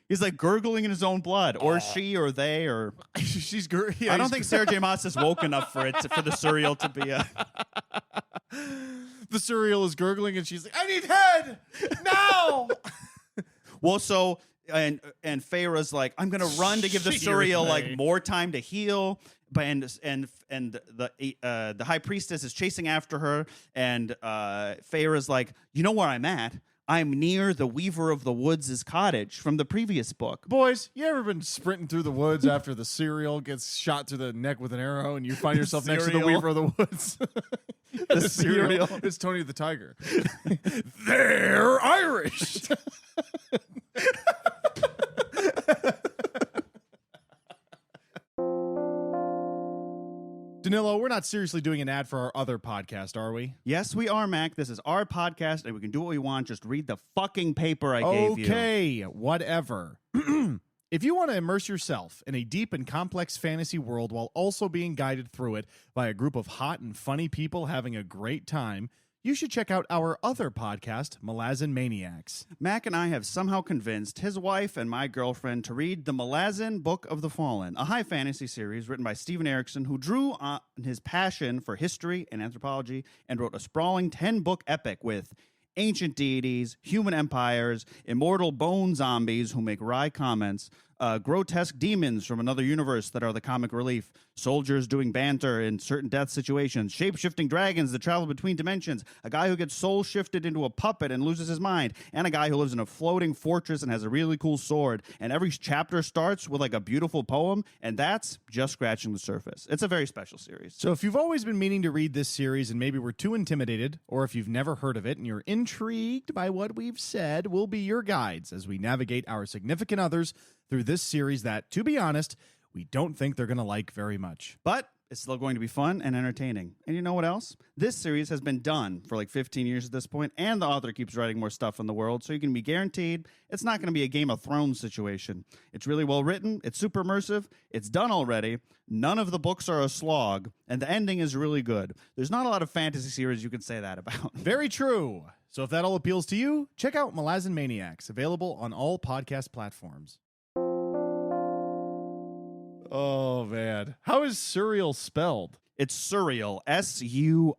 Speaker 1: He's like gurgling in his own blood, or she, or they, or
Speaker 2: she's.
Speaker 1: I don't think Sarah J. Maas is woke enough for the Suriel to be a.
Speaker 2: The Suriel is gurgling, and she's like, "I need head now."
Speaker 1: Well, so and Feyre's like, I'm gonna run to give the Suriel like more time to heal, but and the high priestess is chasing after her, and Feyre's like, you know where I'm at? I'm near the Weaver of the Woods' cottage from the previous book.
Speaker 2: Boys, you ever been sprinting through the woods after the cereal gets shot through the neck with an arrow and you find yourself next to the Weaver of the Woods?
Speaker 1: The cereal.
Speaker 2: It's Tony the Tiger. They're Irish. Danilo, we're not seriously doing an ad for our other podcast, are we?
Speaker 1: Yes, we are, Mac. This is our podcast, and we can do what we want. Just read the fucking paper I gave you.
Speaker 2: Okay, whatever. If you want to immerse yourself in a deep and complex fantasy world while also being guided through it by a group of hot and funny people having a great time, you should check out our other podcast, Maas and Maniacs.
Speaker 1: Mac and I have somehow convinced his wife and my girlfriend to read the Malazan Book of the Fallen, a high fantasy series written by Steven Erikson, who drew on his passion for history and anthropology and wrote a sprawling 10-book epic with ancient deities, human empires, immortal bone zombies who make wry comments, grotesque demons from another universe that are the comic relief, soldiers doing banter in certain death situations, shape-shifting dragons that travel between dimensions, a guy who gets soul-shifted into a puppet and loses his mind, and a guy who lives in a floating fortress and has a really cool sword. And every chapter starts with like a beautiful poem, and that's just scratching the surface. It's a very special series.
Speaker 2: So if you've always been meaning to read this series and maybe were too intimidated, or if you've never heard of it and you're intrigued by what we've said, we'll be your guides as we navigate our significant others through this series that, to be honest, we don't think they're going to like very much.
Speaker 1: But it's still going to be fun and entertaining. And you know what else? This series has been done for like 15 years at this point, and the author keeps writing more stuff in the world, so you can be guaranteed it's not going to be a Game of Thrones situation. It's really well written, it's super immersive, it's done already, none of the books are a slog, and the ending is really good. There's not a lot of fantasy series you can say that about.
Speaker 2: Very true. So if that all appeals to you, check out Maas and Maniacs, available on all podcast platforms. Oh, man. How is surreal spelled?
Speaker 1: It's surreal. S-U-R-I-L.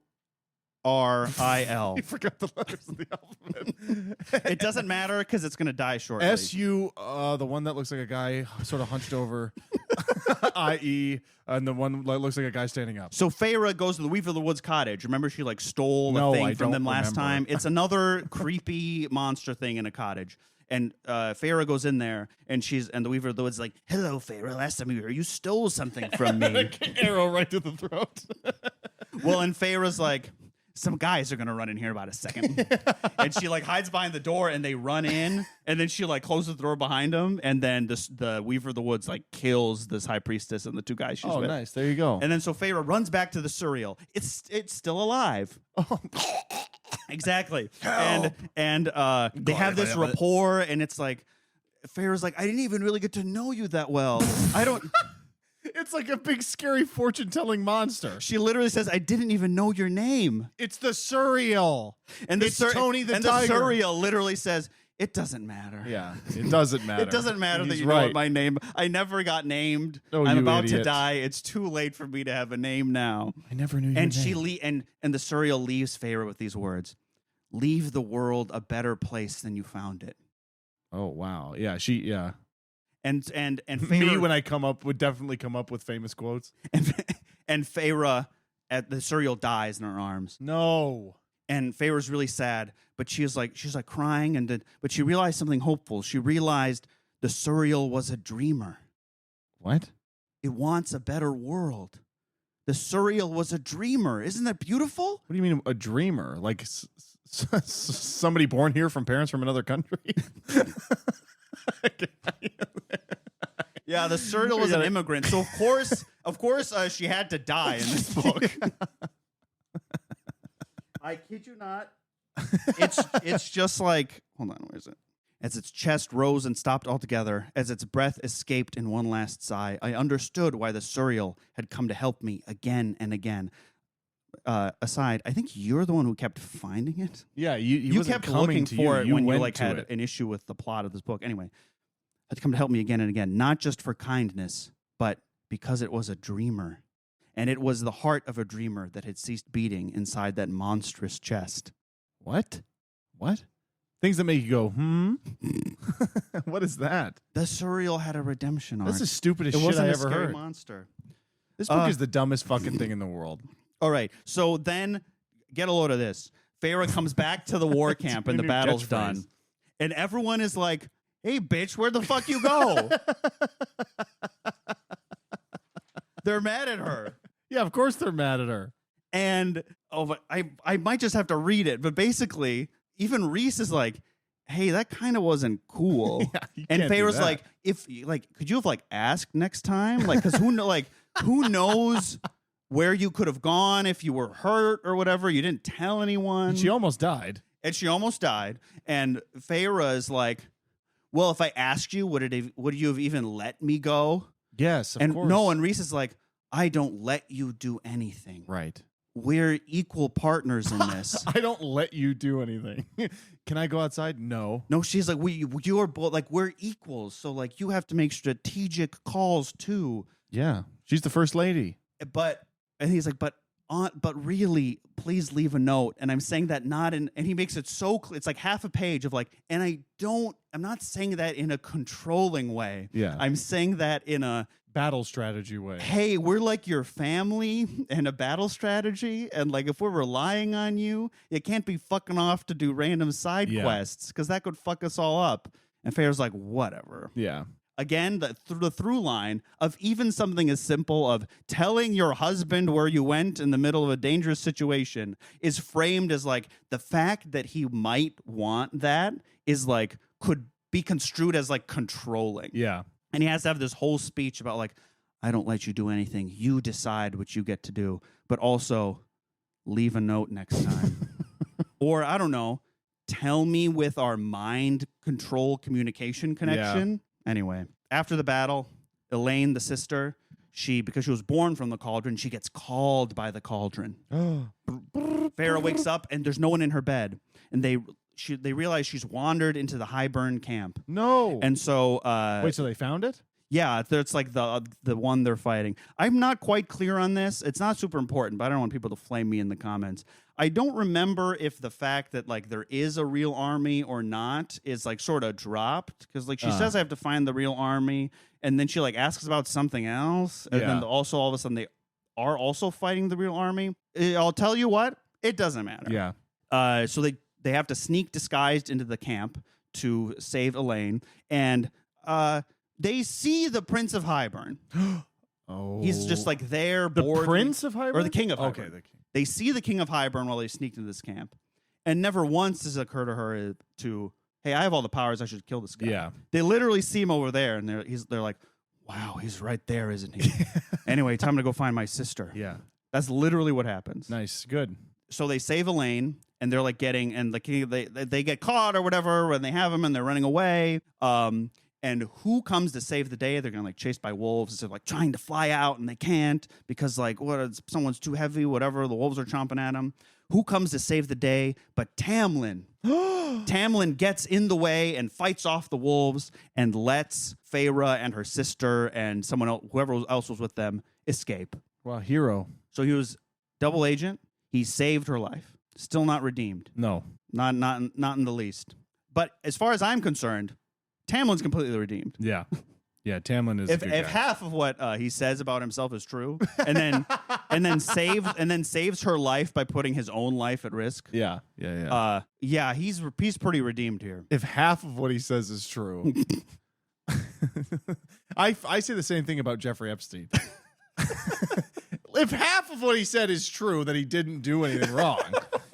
Speaker 2: You forgot the letters of the alphabet.
Speaker 1: It doesn't matter because it's going to die shortly.
Speaker 2: S-U, the one that looks like a guy sort of hunched over. I-E, and the one that looks like a guy standing up.
Speaker 1: So Feyre goes to the Weaver of the Woods cottage. Remember she like stole a thing from them last time? It's another creepy monster thing in a cottage. And Feyre goes in there, and the Weaver of the Woods is like, "Hello, Feyre. Last time we were here, you stole something from me."
Speaker 2: Arrow right to the throat.
Speaker 1: Well, and Feyre's like, "Some guys are gonna run in here about a second." And she like hides behind the door, and they run in, and then she like closes the door behind them, and then the Weaver of the Woods like kills this high priestess and the two guys she's with.
Speaker 2: Oh, nice. There you go.
Speaker 1: And then so Feyre runs back to the surreal. It's still alive. Oh. Exactly.
Speaker 2: Help.
Speaker 1: And they have this rapport, and it's like Feyre's like, I didn't even really get to know you that well. I don't.
Speaker 2: It's like a big scary fortune-telling monster.
Speaker 1: She literally says, I didn't even know your name.
Speaker 2: It's the surreal.
Speaker 1: And
Speaker 2: it's Tony the
Speaker 1: and
Speaker 2: Tiger.
Speaker 1: The surreal literally says, it doesn't matter.
Speaker 2: Yeah, it doesn't matter.
Speaker 1: It doesn't matter that you
Speaker 2: right.
Speaker 1: know what my name. I never got named.
Speaker 2: Oh,
Speaker 1: I'm
Speaker 2: you
Speaker 1: about
Speaker 2: idiot.
Speaker 1: to die. It's too late for me to have a name now.
Speaker 2: I never knew your
Speaker 1: and
Speaker 2: name.
Speaker 1: And the surreal leaves Feyre with these words: leave the world a better place than you found it.
Speaker 2: Oh, wow. Yeah,
Speaker 1: And Feyre,
Speaker 2: me when I would definitely come up with famous quotes.
Speaker 1: And Feyre at the surreal dies in her arms.
Speaker 2: No.
Speaker 1: And Feyre's really sad, but she's like crying, but she realized something hopeful. She realized the surreal was a dreamer.
Speaker 2: What?
Speaker 1: It wants a better world. The surreal was a dreamer. Isn't that beautiful?
Speaker 2: What do you mean a dreamer? Like somebody born here from parents from another country?
Speaker 1: Yeah, the surreal was an immigrant. So of course, she had to die in this book. I kid you not. It's just like, hold on, where is it? As its chest rose and stopped altogether, as its breath escaped in one last sigh, I understood why the surreal had come to help me again and again. Aside, I think you're the one who kept finding it.
Speaker 2: Yeah,
Speaker 1: you kept looking for it when you like had
Speaker 2: it.
Speaker 1: an issue with the plot of this book. Anyway, had come to help me again and again, not just for kindness, but because it was a dreamer. And it was the heart of a dreamer that had ceased beating inside that monstrous chest.
Speaker 2: What? Things that make you go, What is that?
Speaker 1: The surreal had a redemption arc.
Speaker 2: That's the stupidest
Speaker 1: it
Speaker 2: shit
Speaker 1: wasn't
Speaker 2: I
Speaker 1: a
Speaker 2: ever
Speaker 1: scary
Speaker 2: heard.
Speaker 1: monster.
Speaker 2: This book is the dumbest fucking thing in the world.
Speaker 1: All right, so then get a load of this. Feyre comes back to the war camp and the
Speaker 2: new
Speaker 1: battle's
Speaker 2: catchphrase.
Speaker 1: done. And everyone is like, hey, bitch, where'd the fuck you go? They're mad at her.
Speaker 2: Yeah, of course they're mad at her.
Speaker 1: And but I might just have to read it. But basically, even Rhys is like, hey, that kind of wasn't cool.
Speaker 2: Yeah, you
Speaker 1: and
Speaker 2: can't do
Speaker 1: Feyre's
Speaker 2: that.
Speaker 1: like, could you have asked next time? Because who knows where you could have gone if you were hurt or whatever. You didn't tell anyone.
Speaker 2: And she almost died.
Speaker 1: And Feyre is like, well, if I asked you, would you have even let me go?
Speaker 2: Yes, of course.
Speaker 1: No, and Rhys is like, I don't let you do anything.
Speaker 2: Right.
Speaker 1: We're equal partners in this.
Speaker 2: I don't let you do anything. Can I go outside? No.
Speaker 1: No, she's like, you're both we're equals. So you have to make strategic calls too.
Speaker 2: Yeah. She's the first lady.
Speaker 1: And he's like, but really, please leave a note. And I'm saying that and he makes it so clear. It's like half a page of and I'm not saying that in a controlling way.
Speaker 2: Yeah.
Speaker 1: I'm saying that in a
Speaker 2: Battle strategy way.
Speaker 1: hey, we're like your family and a battle strategy. And if we're relying on you, you can't be fucking off to do random side quests because that could fuck us all up. And Feyre's like, whatever.
Speaker 2: Yeah.
Speaker 1: Again, the through line of even something as simple of telling your husband where you went in the middle of a dangerous situation is framed as the fact that he might want that is could be construed as controlling.
Speaker 2: Yeah.
Speaker 1: And he has to have this whole speech about I don't let you do anything. You decide what you get to do, but also leave a note next time. Or I don't know, tell me with our mind control communication connection. Yeah. Anyway, after the battle, Elaine, the sister, because she was born from the cauldron, she gets called by the cauldron. Feyre wakes up and there's no one in her bed. And they realize she's wandered into the Highburn camp.
Speaker 2: No.
Speaker 1: And so
Speaker 2: wait, so they found it?
Speaker 1: Yeah, it's the one they're fighting. I'm not quite clear on this. It's not super important, but I don't want people to flame me in the comments. I don't remember if the fact that there is a real army or not is sort of dropped because she says I have to find the real army, and then she asks about something else, and then also all of a sudden they are also fighting the real army. I'll tell you what, it doesn't matter.
Speaker 2: Yeah.
Speaker 1: So they have to sneak disguised into the camp to save Elaine, and they see the Prince of Highburn.
Speaker 2: Oh,
Speaker 1: he's just there.
Speaker 2: The
Speaker 1: bored
Speaker 2: Prince of Highburn
Speaker 1: or the King of Highburn.
Speaker 2: Okay, the king.
Speaker 1: They see the King of Highburn while they sneaked into this camp, and never once does it occur to her hey, I have all the powers. I should kill this guy.
Speaker 2: Yeah.
Speaker 1: They literally see him over there, and they're like, wow, he's right there, isn't he? Anyway, time to go find my sister.
Speaker 2: Yeah.
Speaker 1: That's literally what happens.
Speaker 2: Nice. Good.
Speaker 1: So they save Elaine, and they're the king. They get caught or whatever, when they have him, and they're running away. And who comes to save the day? They're gonna chased by wolves. They're trying to fly out, and they can't because someone's too heavy. Whatever, the wolves are chomping at them. Who comes to save the day? But Tamlin. Tamlin gets in the way and fights off the wolves and lets Feyre and her sister and someone else, whoever else was with them, escape.
Speaker 2: Wow, hero.
Speaker 1: So he was double agent. He saved her life. Still not redeemed.
Speaker 2: No.
Speaker 1: Not in the least. But as far as I'm concerned, Tamlin's completely redeemed.
Speaker 2: Yeah. Yeah, Tamlin is a good
Speaker 1: if
Speaker 2: guy.
Speaker 1: half of what he says about himself is true, and then saves her life by putting his own life at risk.
Speaker 2: Yeah.
Speaker 1: He's pretty redeemed here.
Speaker 2: If half of what he says is true. I say the same thing about Jeffrey Epstein. If half of what he said is true, that he didn't do anything wrong,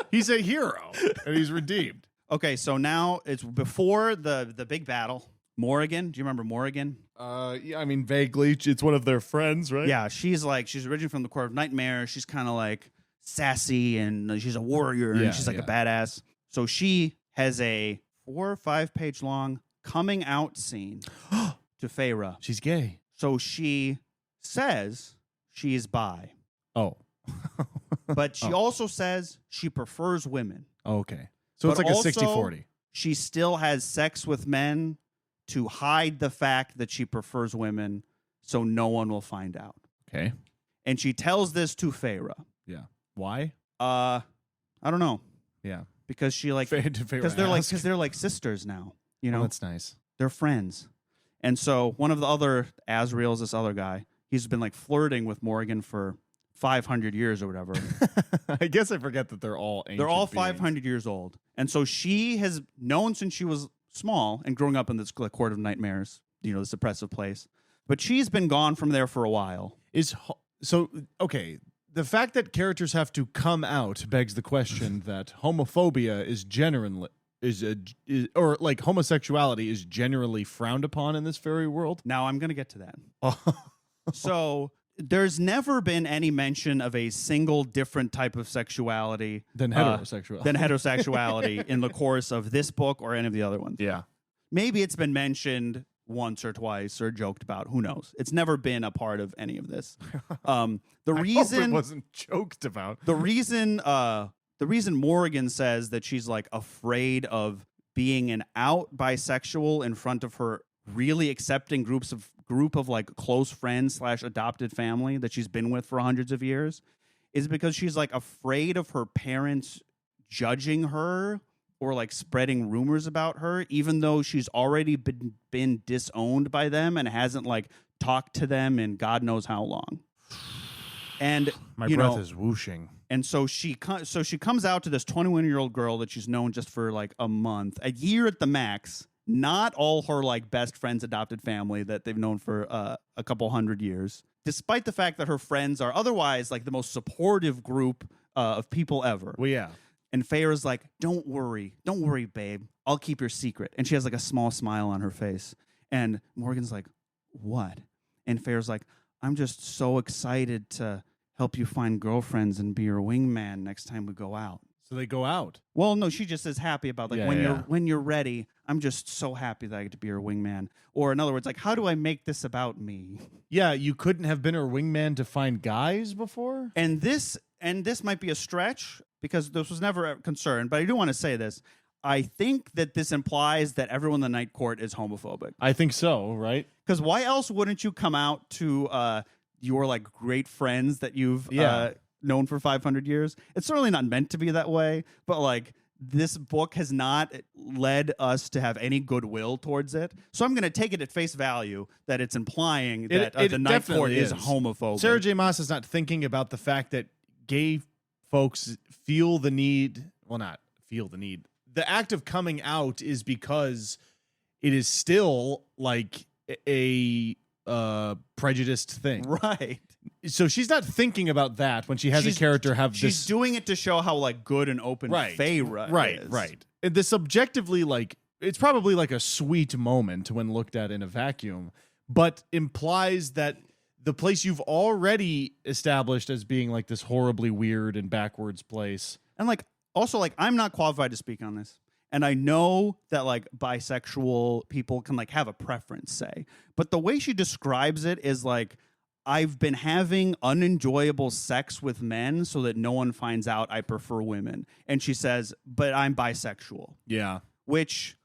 Speaker 2: he's a hero and he's redeemed.
Speaker 1: Okay, so now it's before the big battle. Morrigan, do you remember Morrigan?
Speaker 2: Yeah, I mean vaguely. It's one of their friends, right?
Speaker 1: Yeah, she's originally from the Court of Nightmare. She's kind of sassy and she's a warrior and she's a badass. So she has a 4 or 5 page long coming out scene to Feyre.
Speaker 2: She's gay.
Speaker 1: So she says she is bi.
Speaker 2: Oh.
Speaker 1: But she also says she prefers women.
Speaker 2: Okay. So
Speaker 1: But
Speaker 2: it's like a
Speaker 1: also,
Speaker 2: 60-40.
Speaker 1: She still has sex with men to hide the fact that she prefers women so no one will find out.
Speaker 2: Okay.
Speaker 1: And she tells this to Feyre.
Speaker 2: Yeah. Why?
Speaker 1: I don't know.
Speaker 2: Yeah.
Speaker 1: Because she because they're like sisters now. You know,
Speaker 2: that's nice.
Speaker 1: They're friends. And so one of the other Asriel's this other guy. He's been flirting with Morrigan for 500 years or whatever.
Speaker 2: I guess I forget that they're all ancient
Speaker 1: They're all
Speaker 2: beings.
Speaker 1: 500 years old. And so she has known since she was small and growing up in this court of nightmares, this oppressive place. But she's been gone from there for a while.
Speaker 2: Okay, the fact that characters have to come out begs the question that homophobia is homosexuality is generally frowned upon in this fairy world.
Speaker 1: Now I'm going to get to that. So there's never been any mention of a single different type of sexuality
Speaker 2: than heterosexuality
Speaker 1: in the course of this book or any of the other ones.
Speaker 2: Yeah.
Speaker 1: Maybe it's been mentioned once or twice or joked about. Who knows? It's never been a part of any of this. The reason
Speaker 2: I hope it wasn't joked about.
Speaker 1: The reason Morgan says that she's like afraid of being an out bisexual in front of her really accepting group of like close friends / adopted family that she's been with for hundreds of years is because she's like afraid of her parents judging her or like spreading rumors about her, even though she's already been disowned by them and hasn't like talked to them in God knows how long. And
Speaker 2: my breath is whooshing.
Speaker 1: And so she comes out to this 21-year-old girl that she's known just for like a month, a year at the max. Not all her like best friends' adopted family that they've known for a couple hundred years, despite the fact that her friends are otherwise like the most supportive group of people ever.
Speaker 2: Well, yeah.
Speaker 1: And Feyre's like, don't worry, babe. I'll keep your secret. And she has like a small smile on her face. And Morgan's like, what? And Feyre's like, I'm just so excited to help you find girlfriends and be your wingman next time we go out.
Speaker 2: So they go out.
Speaker 1: Well, no, she just is happy about like when you're ready. I'm just so happy that I get to be your wingman. Or in other words, like, how do I make this about me?
Speaker 2: Yeah, you couldn't have been her wingman to find guys before?
Speaker 1: And this might be a stretch because this was never a concern, but I do want to say this. I think that this implies that everyone in the Night Court is homophobic.
Speaker 2: I think so, right?
Speaker 1: Because why else wouldn't you come out to your like great friends that you've known for 500 years? It's certainly not meant to be that way, but like this book has not led us to have any goodwill towards it. So I'm going to take it at face value that it's implying that the Night Court is homophobic.
Speaker 2: Sarah J. Maas is not thinking about the fact that gay folks feel the need. Well, not feel the need. The act of coming out is because it is still like a prejudiced thing.
Speaker 1: Right.
Speaker 2: So she's not thinking about that when she has a character have this.
Speaker 1: She's doing it to show how like good and open Feyre is.
Speaker 2: Right. And this subjectively, like, it's probably like a sweet moment when looked at in a vacuum, but implies that the place you've already established as being like this horribly weird and backwards place.
Speaker 1: And like, also like, I'm not qualified to speak on this. And I know that like bisexual people can like have a preference, say, but the way she describes it is like, I've been having unenjoyable sex with men so that no one finds out I prefer women. And she says, but I'm bisexual.
Speaker 2: Yeah.
Speaker 1: Which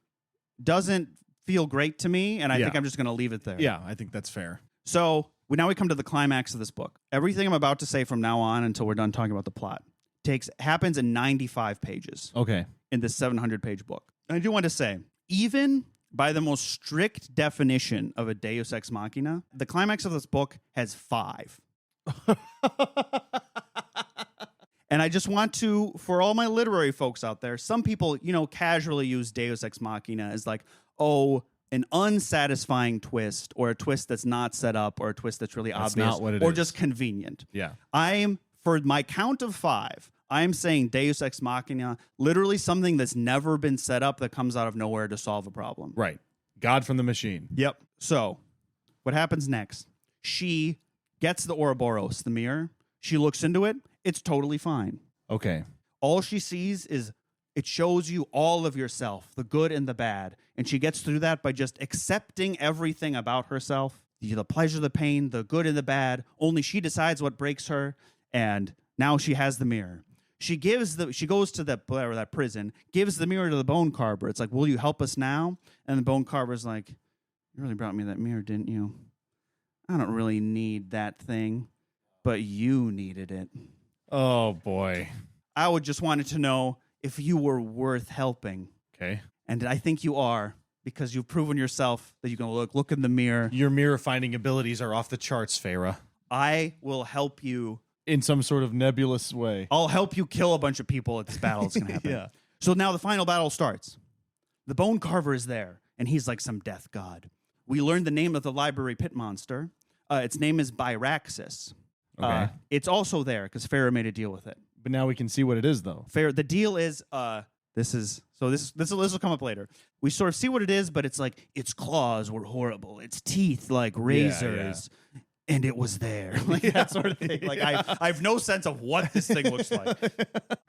Speaker 1: doesn't feel great to me. And I think I'm just going to leave it there.
Speaker 2: Yeah, I think that's fair.
Speaker 1: So now we come to the climax of this book. Everything I'm about to say from now on until we're done talking about the plot happens in 95 pages.
Speaker 2: Okay.
Speaker 1: In this 700-page book. And I do want to say, even by the most strict definition of a Deus Ex Machina, the climax of this book has 5. And I just want to, for all my literary folks out there, some people, casually use Deus Ex Machina as like, oh, an unsatisfying twist or a twist that's not set up or a twist that's really obvious
Speaker 2: not what it
Speaker 1: or
Speaker 2: is.
Speaker 1: Just convenient.
Speaker 2: Yeah.
Speaker 1: For my count of 5, I'm saying Deus Ex Machina, literally something that's never been set up that comes out of nowhere to solve a problem.
Speaker 2: Right. God from the machine.
Speaker 1: Yep. So what happens next? She gets the Ouroboros, the mirror. She looks into it. It's totally fine.
Speaker 2: Okay.
Speaker 1: All she sees is it shows you all of yourself, the good and the bad. And she gets through that by just accepting everything about herself, the pleasure, the pain, the good and the bad. Only she decides what breaks her. And now she has the mirror. She goes to that prison, gives the mirror to the bone carver. It's like, will you help us now? And the bone carver's like, you really brought me that mirror, didn't you? I don't really need that thing, but you needed it.
Speaker 2: Oh, boy.
Speaker 1: I would just wanted to know if you were worth helping.
Speaker 2: Okay.
Speaker 1: And I think you are, because you've proven yourself that you can look in the mirror.
Speaker 2: Your mirror finding abilities are off the charts, Feyre.
Speaker 1: I will help you
Speaker 2: in some sort of nebulous way.
Speaker 1: I'll help you kill a bunch of people at this battle. It's going to happen.
Speaker 2: Yeah.
Speaker 1: So now the final battle starts. The Bone Carver is there, and he's like some death god. We learned the name of the library pit monster. Its name is Byraxis.
Speaker 2: Okay.
Speaker 1: It's also there because Farah made a deal with it.
Speaker 2: But now we can see what it is, though.
Speaker 1: Farah, the deal is this will come up later. We sort of see what it is, but it's like its claws were horrible, its teeth like razors, and it was there, like that sort of thing. Like I have no sense of what this thing looks like.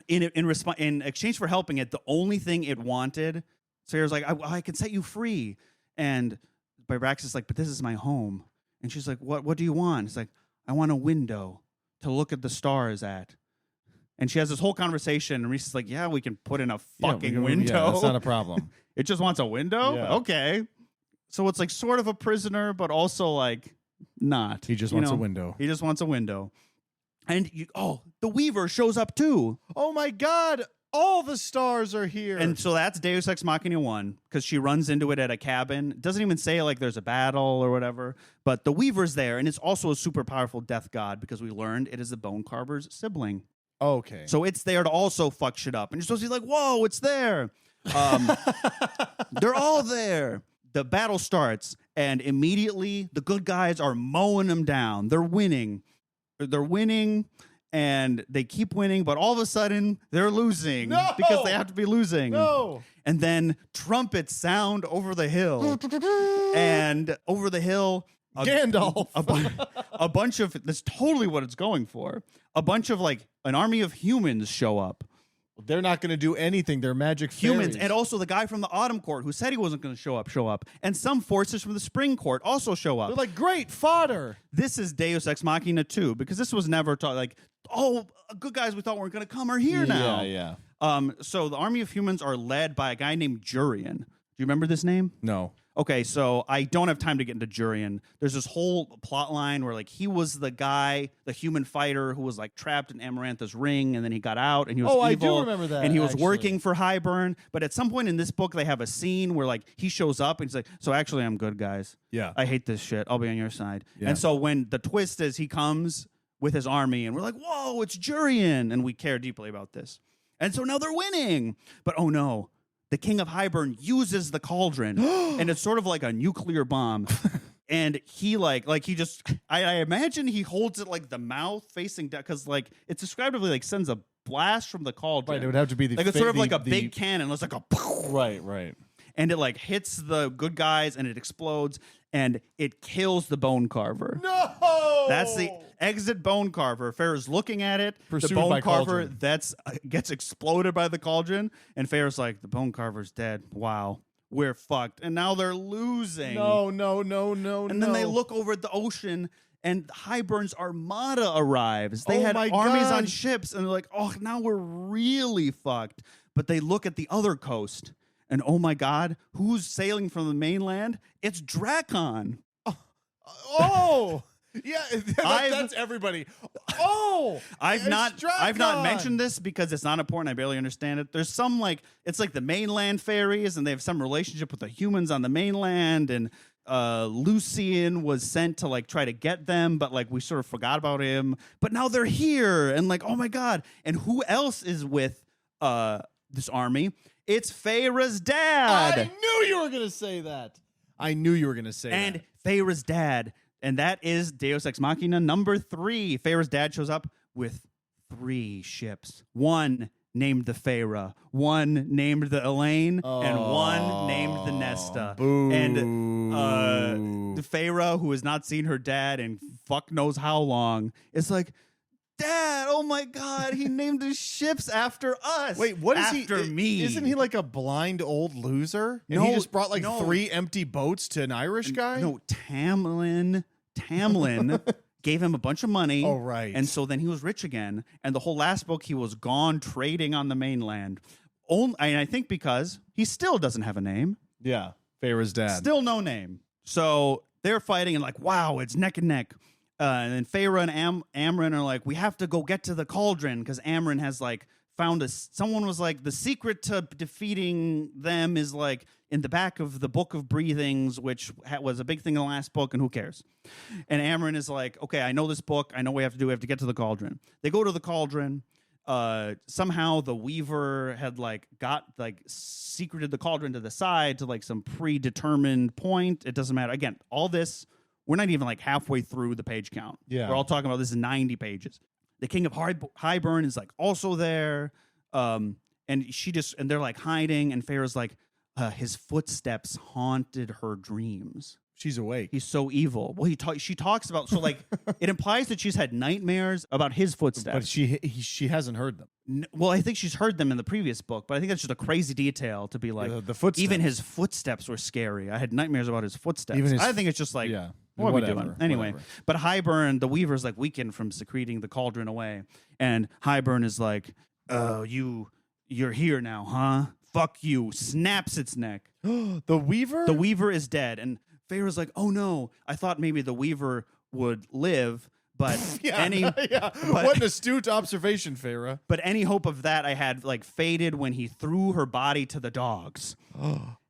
Speaker 1: In exchange for helping it, the only thing it wanted, Sarah's like, I can set you free, and Byraxis is like, but this is my home, and she's like, what do you want? It's like, I want a window to look at the stars at. And she has this whole conversation, and Reese is like, yeah, we can put in a fucking window.
Speaker 2: Yeah, that's not a problem.
Speaker 1: It just wants a window?
Speaker 2: Yeah.
Speaker 1: Okay. So it's like sort of a prisoner, but also like not.
Speaker 2: He just wants a window.
Speaker 1: He just wants a window. And the Weaver shows up too.
Speaker 2: Oh my God. All the stars are here.
Speaker 1: And so that's Deus Ex Machina 1, because she runs into it at a cabin. It doesn't even say like there's a battle or whatever, but the Weaver's there, and it's also a super powerful death god because we learned it is the Bone Carver's sibling.
Speaker 2: Okay.
Speaker 1: So it's there to also fuck shit up. And you're supposed to be like, whoa, it's there. They're all there. The battle starts, and immediately the good guys are mowing them down. They're winning. And they keep winning, but all of a sudden they're losing because they have to be losing.
Speaker 2: No.
Speaker 1: And then trumpets sound over the hill. And over the hill,
Speaker 2: Gandalf.
Speaker 1: a bunch of, that's totally what it's going for. A bunch of like an army of humans show up.
Speaker 2: They're not going to do anything. They're magic
Speaker 1: Humans,
Speaker 2: fairies.
Speaker 1: and also the guy from the Autumn Court who said he wasn't going to show up. And some forces from the Spring Court also show up.
Speaker 2: They're like, great fodder.
Speaker 1: This is Deus Ex Machina 2, because this was never taught like, oh, good guys we thought weren't going to come are here now.
Speaker 2: Yeah.
Speaker 1: So the army of humans are led by a guy named Jurian. Do you remember this name?
Speaker 2: No.
Speaker 1: Okay, so I don't have time to get into Jurian. There's this whole plot line where like he was the guy, the human fighter who was like trapped in Amarantha's ring, and then he got out and he was evil.
Speaker 2: I do remember that.
Speaker 1: And he was
Speaker 2: actually
Speaker 1: working for Highburn. But at some point in this book, they have a scene where like he shows up and he's like, so actually I'm good, guys.
Speaker 2: Yeah.
Speaker 1: I hate this shit. I'll be on your side.
Speaker 2: Yeah.
Speaker 1: And so when the twist is he comes with his army and we're like, whoa, it's Jurian. And we care deeply about this. And so now they're winning. But oh no. The king of Highburn uses the cauldron, and it's sort of like a nuclear bomb. And he he just, I imagine he holds it like the mouth facing down, because like it's describably like sends a blast from the cauldron.
Speaker 2: Right, it would have to be the
Speaker 1: like it's sort of like a big cannon. It's like a
Speaker 2: right.
Speaker 1: And it like hits the good guys, and it explodes, and it kills the Bone Carver.
Speaker 2: No,
Speaker 1: that's the exit Bone Carver. Farrah's looking at it.
Speaker 2: Pursued
Speaker 1: the Bone
Speaker 2: by
Speaker 1: Carver
Speaker 2: cauldron.
Speaker 1: that's gets exploded by the cauldron, and Farrah's like, the Bone Carver's dead. Wow, we're fucked. And now they're losing.
Speaker 2: No.
Speaker 1: And then they look over at the ocean, and Highburn's armada arrives. They had
Speaker 2: my
Speaker 1: armies
Speaker 2: God.
Speaker 1: on ships, and they're like, oh, now we're really fucked. But they look at the other coast, and oh my God, who's sailing from the mainland? It's Drakon.
Speaker 2: Oh. Yeah, that's everybody. Oh,
Speaker 1: I've not mentioned this because it's not important. I barely understand it. There's some it's like the mainland fairies, and they have some relationship with the humans on the mainland, and Lucian was sent to try to get them, but we sort of forgot about him. But now they're here, and oh my God. And who else is with this army? It's Feyre's dad.
Speaker 2: I knew you were going to say that. And
Speaker 1: Feyre's dad. And that is Deus Ex Machina number 3. Feyre's dad shows up with 3 ships. One named the Feyre, one named the Elaine, and one named the Nesta.
Speaker 2: Boo.
Speaker 1: And the Feyre, who has not seen her dad in fuck knows how long, is like, Dad, oh my God, he named his ships after us.
Speaker 2: Wait, what is
Speaker 1: after me?
Speaker 2: Isn't he like a blind old loser? And
Speaker 1: No,
Speaker 2: he just brought
Speaker 1: no.
Speaker 2: 3 empty boats to an Irish guy?
Speaker 1: No, Tamlin gave him a bunch of money.
Speaker 2: Oh, right.
Speaker 1: And so then he was rich again. And the whole last book, he was gone trading on the mainland. And I think because he still doesn't have a name.
Speaker 2: Yeah, Feyre's dad.
Speaker 1: Still no name. So they're fighting and wow, it's neck and neck. And then Feyre and Amren are like, we have to go get to the cauldron, because Amren has found someone was the secret to defeating them is in the back of the Book of Breathings, which was a big thing in the last book, and who cares? And Amren is like, okay, I know this book. I know what we have to do. We have to get to the cauldron. They go to the cauldron. Somehow the Weaver had secreted the cauldron to the side to like some predetermined point. It doesn't matter. Again, all this, we're not even like halfway through the page count.
Speaker 2: Yeah.
Speaker 1: We're all talking about this is 90 pages. The King of Highburn is like also there. And they're like hiding, and Feyre's like, his footsteps haunted her dreams.
Speaker 2: She's awake.
Speaker 1: He's so evil. Well, she talks about, so like it implies that she's had nightmares about his footsteps.
Speaker 2: But she hasn't heard them.
Speaker 1: Well, I think she's heard them in the previous book, but I think that's just a crazy detail to be like,
Speaker 2: the footsteps.
Speaker 1: Even his footsteps were scary. I had nightmares about his footsteps. I think it's just like, what are we doing? Anyway, but Highburn, the Weaver's like weakened from secreting the cauldron away. And Highburn is like, you're here now, huh? Fuck you. Snaps its neck.
Speaker 2: The Weaver?
Speaker 1: The Weaver is dead. And Feyre's like, oh no, I thought maybe the Weaver would live, but
Speaker 2: what an astute observation, Feyre.
Speaker 1: But any hope of that I had like faded when he threw her body to the dogs.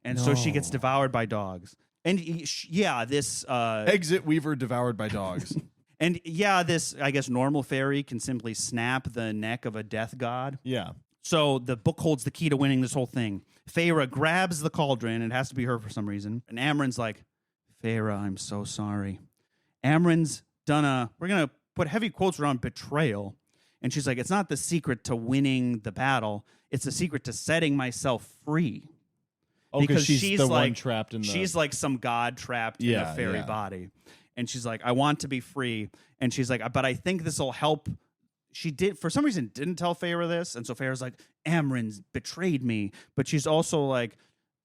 Speaker 1: And so she gets devoured by dogs. And this
Speaker 2: exit Weaver devoured by dogs.
Speaker 1: And this, I guess, normal fairy can simply snap the neck of a death god.
Speaker 2: Yeah.
Speaker 1: So the book holds the key to winning this whole thing. Feyre grabs the cauldron. It has to be her for some reason. And Amren's like, Feyre, I'm so sorry. Amren's done we're going to put heavy quotes around betrayal. And she's like, it's not the secret to winning the battle. It's the secret to setting myself free.
Speaker 2: Oh, because she's the one trapped in the...
Speaker 1: She's like some god trapped in a fairy body. And she's like, I want to be free. And she's like, but I think this will help. She for some reason, didn't tell Feyre this. And so Feyre's like, Amren's betrayed me. But she's also like,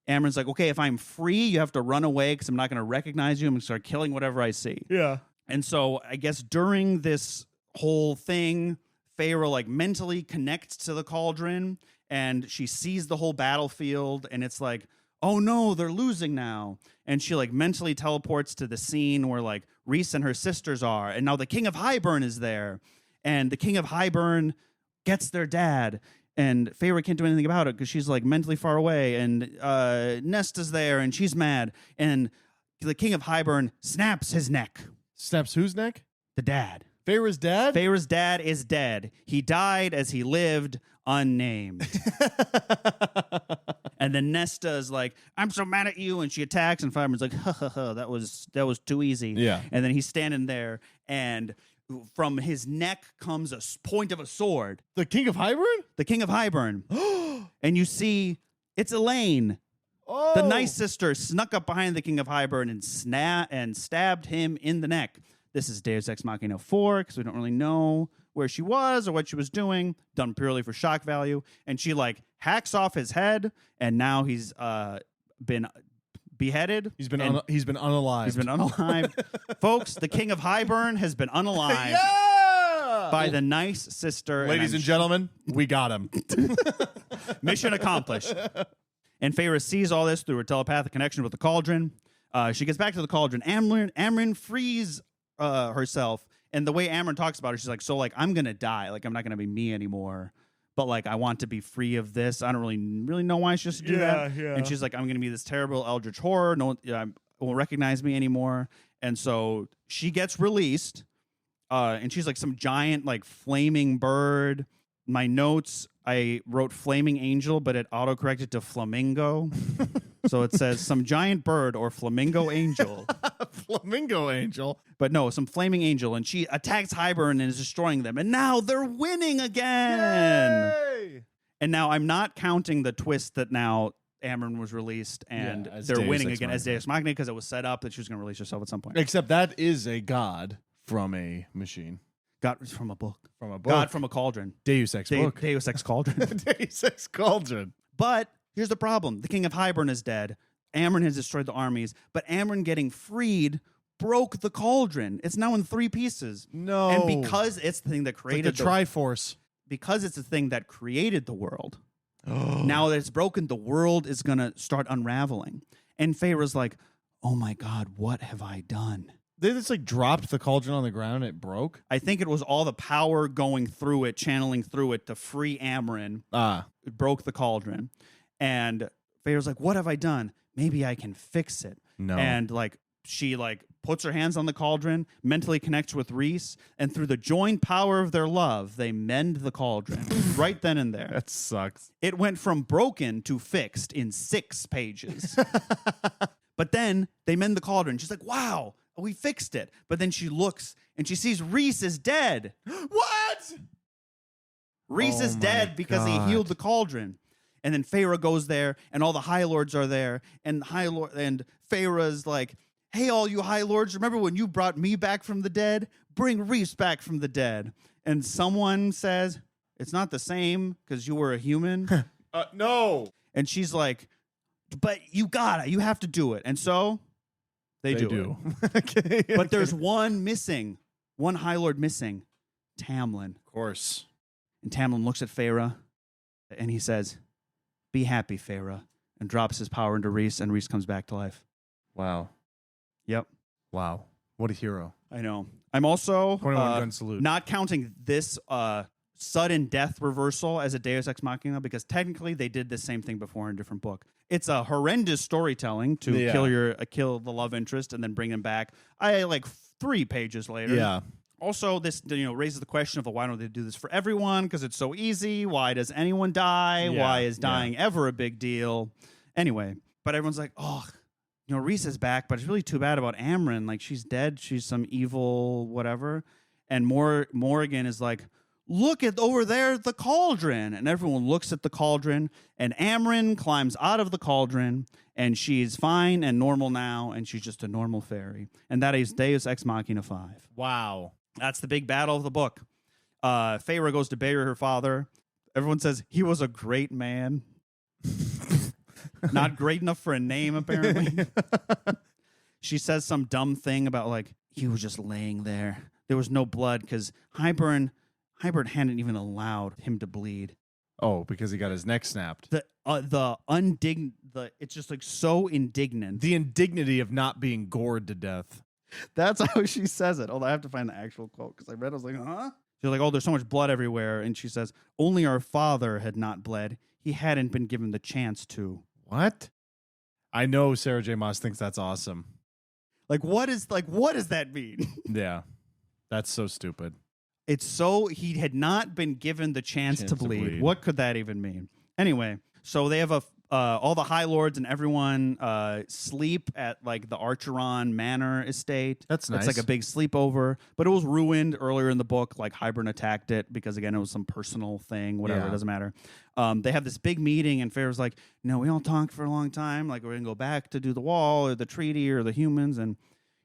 Speaker 1: Amren's like, okay, if I'm free, you have to run away because I'm not going to recognize you. I'm going to start killing whatever I see.
Speaker 2: Yeah.
Speaker 1: And so I guess during this whole thing, Feyre like mentally connects to the cauldron and she sees the whole battlefield and it's like, oh no, they're losing now. And she like mentally teleports to the scene where like Rhys and her sisters are. And now the King of Highburn is there. And the King of Highburn gets their dad. And Feyre can't do anything about it because she's like mentally far away. And Nesta's there and she's mad. And the King of Highburn snaps his neck.
Speaker 2: Snaps whose neck?
Speaker 1: The dad.
Speaker 2: Feyre's dad?
Speaker 1: Feyre's dad is dead. He died as he lived, unnamed. And then Nesta is like, I'm so mad at you. And she attacks. And Fireman's like, ha ha ha, that was too easy.
Speaker 2: Yeah.
Speaker 1: And then he's standing there. And from his neck comes a point of a sword.
Speaker 2: The King of Highburn?
Speaker 1: The King of Highburn. And you see, it's Elaine.
Speaker 2: Oh.
Speaker 1: The nice sister snuck up behind the King of Highburn and stabbed him in the neck. This is Deus Ex Machina 4 because we don't really know where she was or what she was doing, done purely for shock value. And she like hacks off his head, and now he's been beheaded.
Speaker 2: He's been unalived.
Speaker 1: He's been unalived. Folks, the King of Highburn has been unalived by the nice sister.
Speaker 2: Ladies and gentlemen, we got him.
Speaker 1: Mission accomplished. And Feyre sees all this through her telepathic connection with the cauldron. She gets back to the cauldron. Amren frees herself. And the way Amren talks about it, she's like, so like, I'm going to die. Like, I'm not going to be me anymore. But like, I want to be free of this. I don't really know why she has to do that.
Speaker 2: Yeah.
Speaker 1: And she's like, I'm going to be this terrible eldritch horror. No one won't recognize me anymore. And so she gets released. And she's like some giant, like flaming bird. My notes, I wrote flaming angel, but it autocorrected to flamingo. So it says some giant bird or flamingo angel.
Speaker 2: Flamingo angel.
Speaker 1: But no, some flaming angel. And she attacks Highburn and is destroying them. And now they're winning again.
Speaker 2: Yay!
Speaker 1: And now I'm not counting the twist that now Amren was released and they're
Speaker 2: Deus
Speaker 1: winning
Speaker 2: Ex
Speaker 1: again as
Speaker 2: Machina.
Speaker 1: Deus Machina because it was set up that she was going to release herself at some point.
Speaker 2: Except that is a god from a machine.
Speaker 1: God from a book.
Speaker 2: From a book.
Speaker 1: God from a cauldron.
Speaker 2: Deus Ex book.
Speaker 1: Deus Ex cauldron.
Speaker 2: Deus Ex cauldron.
Speaker 1: But here's the problem. The King of Highburn is dead. Amren has destroyed the armies. But Amren getting freed broke the cauldron. It's now in 3 pieces.
Speaker 2: No.
Speaker 1: And because it's the thing that created
Speaker 2: like the Triforce.
Speaker 1: Because it's the thing that created the world, now that it's broken, the world is going to start unraveling. And Feyre's like, oh my God, what have I done?
Speaker 2: They just like dropped the cauldron on the ground and it broke?
Speaker 1: I think it was all the power going through it, channeling through it to free Amren.
Speaker 2: Ah.
Speaker 1: It broke the cauldron. And Feyre's like, what have I done? Maybe I can fix it.
Speaker 2: No.
Speaker 1: And like she like puts her hands on the cauldron, mentally connects with Rhys, and through the joined power of their love, they mend the cauldron right then and there.
Speaker 2: That sucks.
Speaker 1: It went from broken to fixed in 6 pages. But then they mend the cauldron. She's like, wow, we fixed it. But then she looks and she sees Rhys is dead.
Speaker 2: What?
Speaker 1: Rhys is dead because he healed the cauldron. And then Feyre goes there, and all the High Lords are there, and Feyre's like, hey, all you High Lords, remember when you brought me back from the dead? Bring Rhys back from the dead. And someone says, it's not the same because you were a human.
Speaker 2: No.
Speaker 1: And she's like, but you have to do it. And so they do it.
Speaker 2: Okay.
Speaker 1: But there's one High Lord missing, Tamlin.
Speaker 2: Of course.
Speaker 1: And Tamlin looks at Feyre, and he says, be happy, Feyre, and drops his power into Rhys, and Rhys comes back to life.
Speaker 2: Wow.
Speaker 1: Yep.
Speaker 2: Wow. What a hero.
Speaker 1: I know. I'm also
Speaker 2: 21 gun salute.
Speaker 1: not counting this sudden death reversal as a Deus Ex Machina, because technically they did the same thing before in a different book. It's a horrendous storytelling to kill the love interest and then bring him back. 3 pages later.
Speaker 2: Yeah.
Speaker 1: Also, this raises the question of why don't they do this for everyone? Because it's so easy. Why does anyone die?
Speaker 2: Yeah,
Speaker 1: Why is dying ever a big deal? Anyway, but everyone's like, oh, Rhys is back, but it's really too bad about Amryn. Like, she's dead. She's some evil whatever. And Morrigan is like, look at over there, the cauldron. And everyone looks at the cauldron, and Amryn climbs out of the cauldron, and she's fine and normal now, and she's just a normal fairy. And that is Deus Ex Machina 5.
Speaker 2: Wow.
Speaker 1: That's the big battle of the book. Feyre goes to bury her father. Everyone says he was a great man. Not great enough for a name, apparently. She says some dumb thing about, like, he was just laying there. There was no blood because Hybern hadn't even allowed him to bleed.
Speaker 2: Oh, because he got his neck snapped.
Speaker 1: It's just like so indignant.
Speaker 2: The indignity of not being gored to death.
Speaker 1: That's how she says it. Oh, I have to find the actual quote because I read it. I was like, huh? She's like, oh, there's so much blood everywhere. And she says, only our father had not bled. He hadn't been given the chance to.
Speaker 2: What? I know Sarah J. Maas thinks that's awesome.
Speaker 1: What does that mean?
Speaker 2: Yeah. That's so stupid.
Speaker 1: It's so he had not been given the chance to bleed. What could that even mean? Anyway, so they have all the High Lords and everyone sleep at like the Archeron Manor estate.
Speaker 2: That's nice.
Speaker 1: It's like a big sleepover, but it was ruined earlier in the book. Like Hybern attacked it because again it was some personal thing. Whatever, it doesn't matter. They have this big meeting, and Feyre's like, we all talked for a long time. Like we're gonna go back to do the wall or the treaty or the humans, and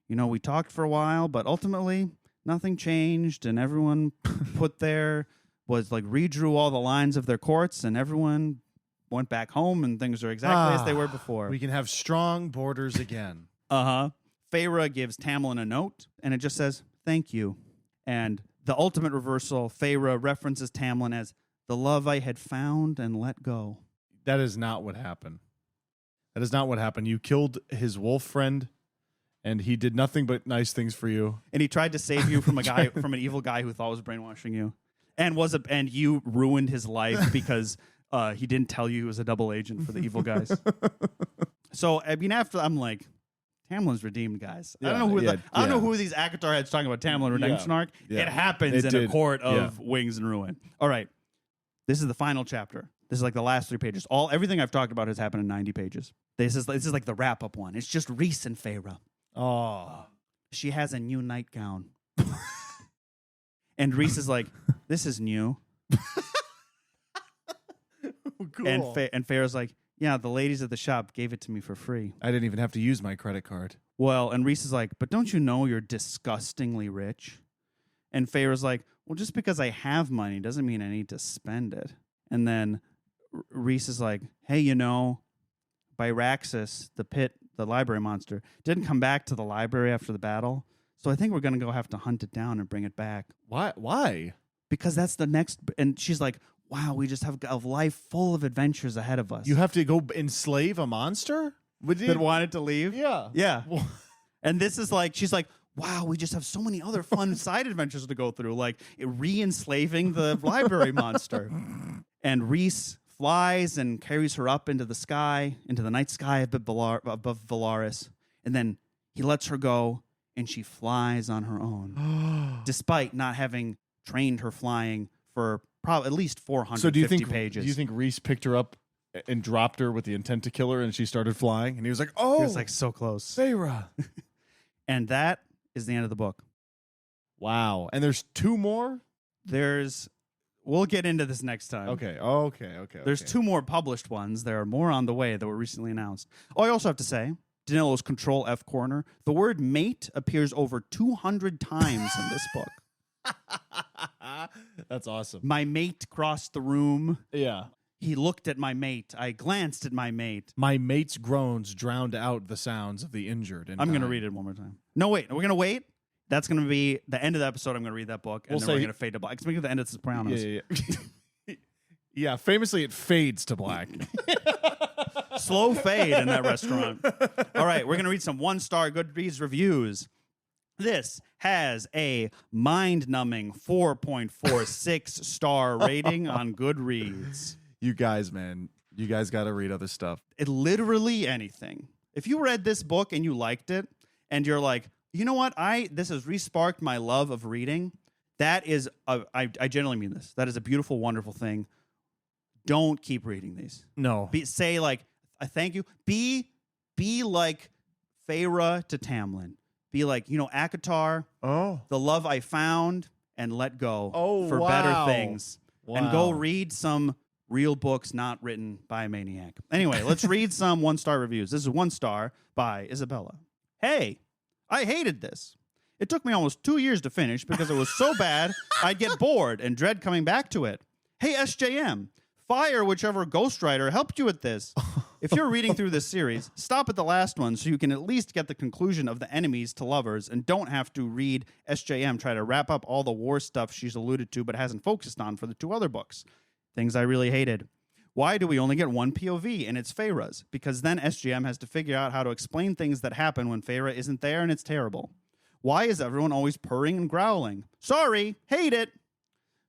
Speaker 1: we talked for a while, but ultimately nothing changed, and everyone redrew all the lines of their courts, and everyone went back home, and things are exactly as they were before.
Speaker 2: We can have strong borders again.
Speaker 1: Feyre gives Tamlin a note, and it just says, thank you. And the ultimate reversal, Feyre references Tamlin as the love I had found and let go.
Speaker 2: That is not what happened. That is not what happened. You killed his wolf friend, and he did nothing but nice things for you.
Speaker 1: And he tried to save you from from an evil guy who thought was brainwashing you, and you ruined his life because he didn't tell you he was a double agent for the evil guys. So I mean, after I'm like, Tamlin's redeemed, guys. I don't know who these Akatar heads talking about Tamlin redemption arc. Yeah. It happens in a court of Wings and Ruin. All right, this is the final chapter. This is like the last 3 pages. Everything I've talked about has happened in 90 pages. This is like the wrap up one. It's just Rhys and Feyre.
Speaker 2: Oh,
Speaker 1: she has a new nightgown, and Rhys is like, "This is new."
Speaker 2: Cool.
Speaker 1: And Feyre's like, "Yeah, the ladies at the shop gave it to me for free.
Speaker 2: I didn't even have to use my credit card."
Speaker 1: Well, and Rhys is like, "But don't you know you're disgustingly rich?" And Feyre's like, "Well, just because I have money doesn't mean I need to spend it." And then Rhys is like, "Hey, Byraxis, the library monster, didn't come back to the library after the battle. So I think we're going to go have to hunt it down and bring it back."
Speaker 2: Why?
Speaker 1: Because that's the next... And she's like, wow, we just have a life full of adventures ahead of us.
Speaker 2: You have to go enslave a monster?
Speaker 1: That wanted to leave?
Speaker 2: Yeah.
Speaker 1: Yeah. And this is like... She's like, wow, we just have so many other fun side adventures to go through, like re-enslaving the library monster. And Rhys flies and carries her up into the sky, into the night sky above Valaris. And then he lets her go, and she flies on her own, despite not having trained her flying for probably at least 450 pages.
Speaker 2: Do you think Reese picked her up and dropped her with the intent to kill her, and she started flying? And he was like, "Oh,
Speaker 1: he was like so close,
Speaker 2: Sarah."
Speaker 1: And that is the end of the book.
Speaker 2: Wow. And there's 2 more?
Speaker 1: We'll get into this next time.
Speaker 2: Okay.
Speaker 1: There's 2 more published ones. There are more on the way that were recently announced. Oh, I also have to say, Danilo's Control F corner, the word mate appears over 200 times in this book.
Speaker 2: That's awesome.
Speaker 1: My mate crossed the room.
Speaker 2: Yeah.
Speaker 1: He looked at my mate. I glanced at my mate.
Speaker 2: My mate's groans drowned out the sounds of the injured.
Speaker 1: I'm going to read it one more time. No, wait. We're going to wait. That's going to be the end of the episode. I'm going to read that book, and then we're going to fade to black. It's going to be the end of Sopranos.
Speaker 2: Yeah. Yeah, famously, it fades to black.
Speaker 1: Slow fade in that restaurant. All right, we're going to read some 1-star Goodreads reviews. This has a mind-numbing 4.46 star rating on Goodreads.
Speaker 2: You guys, man, you guys got to read other stuff.
Speaker 1: Literally anything. If you read this book and you liked it, and you're like, you know what, this has re-sparked my love of reading, that is, I genuinely mean this, that is a beautiful, wonderful thing. Don't keep reading these.
Speaker 2: No.
Speaker 1: Say like, thank you. Be like Feyre to Tamlin. Be like, Akatar, the love I found, and let go for better things.
Speaker 2: Wow.
Speaker 1: And go read some real books not written by a maniac. Anyway, let's read some 1-star reviews. This is 1 star by Isabella. Hey, I hated this. It took me almost 2 years to finish because it was so bad I'd get bored and dread coming back to it. Hey, SJM. Fire whichever ghostwriter helped you with this. If you're reading through this series, stop at the last one so you can at least get the conclusion of the enemies to lovers and don't have to read SJM try to wrap up all the war stuff she's alluded to but hasn't focused on for the 2 other books. Things I really hated. Why do we only get 1 POV and it's Feyre's? Because then SJM has to figure out how to explain things that happen when Feyre isn't there and it's terrible. Why is everyone always purring and growling? Sorry, hate it.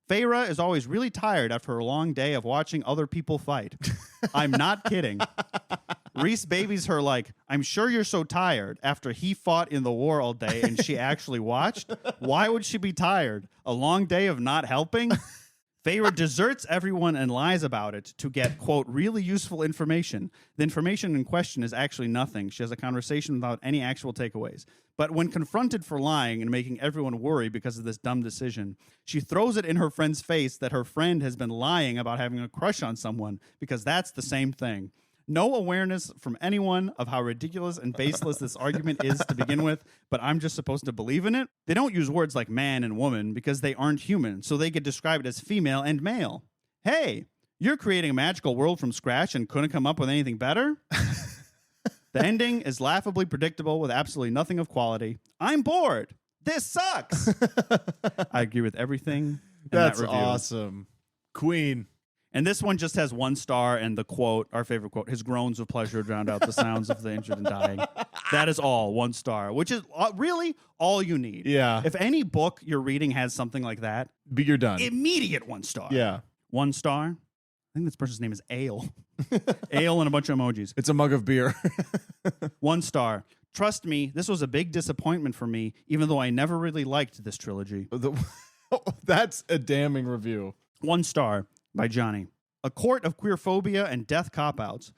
Speaker 1: Feyre is always really tired after a long day of watching other people fight. I'm not kidding. Reese babies her like, I'm sure you're so tired after he fought in the war all day and she actually watched. Why would she be tired? A long day of not helping? Feyre deserts everyone and lies about it to get, quote, really useful information. The information in question is actually nothing. She has a conversation without any actual takeaways. But when confronted for lying and making everyone worry because of this dumb decision, she throws it in her friend's face that her friend has been lying about having a crush on someone because that's the same thing. No awareness from anyone of how ridiculous and baseless this argument is to begin with, but I'm just supposed to believe in it? They don't use words like man and woman because they aren't human, so they get described as female and male. Hey, you're creating a magical world from scratch and couldn't come up with anything better? The ending is laughably predictable with absolutely nothing of quality. I'm bored. This sucks. I agree with everything.
Speaker 2: That's
Speaker 1: that review.
Speaker 2: awesome. Queen.
Speaker 1: And this one just has 1 star and the quote, our favorite quote, his groans of pleasure drowned out the sounds of the injured and dying. That is all 1 star, which is really all you need.
Speaker 2: Yeah.
Speaker 1: If any book you're reading has something like that,
Speaker 2: you're done.
Speaker 1: Immediate 1 star.
Speaker 2: Yeah.
Speaker 1: 1 star. I think this person's name is Ale. Ale and a bunch of emojis.
Speaker 2: It's a mug of beer.
Speaker 1: 1 star. Trust me, this was a big disappointment for me, even though I never really liked this trilogy.
Speaker 2: That's a damning review.
Speaker 1: 1 star by Johnny. A court of queerphobia and death cop-outs.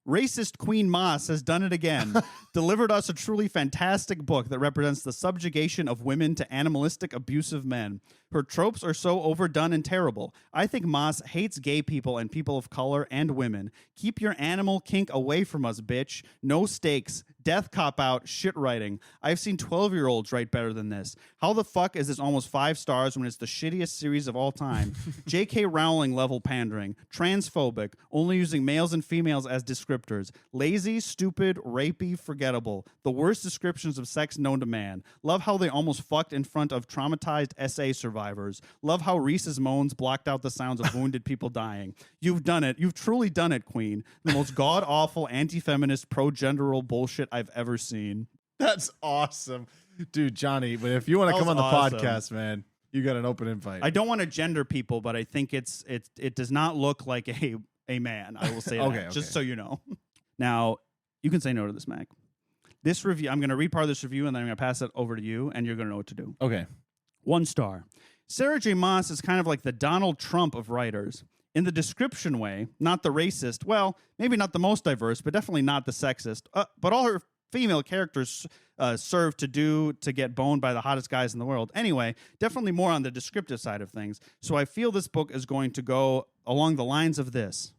Speaker 1: Racist Queen Maas has done it again. Delivered us a truly fantastic book that represents the subjugation of women to animalistic, abusive men. Her tropes are so overdone and terrible. I think Maas hates gay people and people of color and women. Keep your animal kink away from us, bitch. No stakes. Death cop-out. Shit writing. I've seen 12-year-olds write better than this. How the fuck is this almost 5 stars when it's the shittiest series of all time? J.K. Rowling level pandering. Transphobic. Only using males and females as descriptors. Lazy, stupid, rapey, forgettable. The worst descriptions of sex known to man. Love how they almost fucked in front of traumatized SA survivors. Love how Reese's moans blocked out the sounds of wounded people dying. You've done it. You've truly done it, Queen. The most god-awful, anti-feminist, pro-genderal bullshit I've ever seen.
Speaker 2: That's awesome. Dude, Johnny, but if you want to come on the podcast, man, you got an open invite.
Speaker 1: I don't want to gender people, but I think it does not look like a a man. I will say
Speaker 2: Okay,
Speaker 1: that, just
Speaker 2: okay.
Speaker 1: so you know. Now, you can say no to this, Mac. This review, I'm going to read part of this review, and then I'm going to pass it over to you, and you're going to know what to do.
Speaker 2: Okay.
Speaker 1: 1 star. Sarah J. Maas is kind of like the Donald Trump of writers. In the description way, not the racist, well, maybe not the most diverse, but definitely not the sexist. But all her female characters serve to get boned by the hottest guys in the world. Anyway, definitely more on the descriptive side of things. So I feel this book is going to go along the lines of this.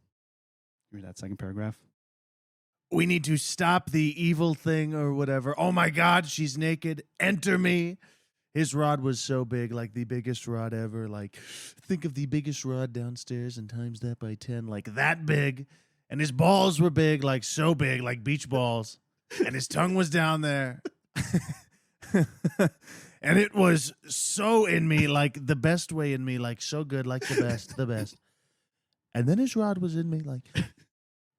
Speaker 1: Read that second paragraph.
Speaker 2: We need to stop the evil thing or whatever. Oh my God, she's naked. Enter me. His rod was so big, like the biggest rod ever. Like, think of the biggest rod downstairs and times that by 10, like that big. And his balls were big, like so big, like beach balls. And his tongue was down there. And it was so in me, like the best way in me, like so good, like the best, the best. And then his rod was in me, like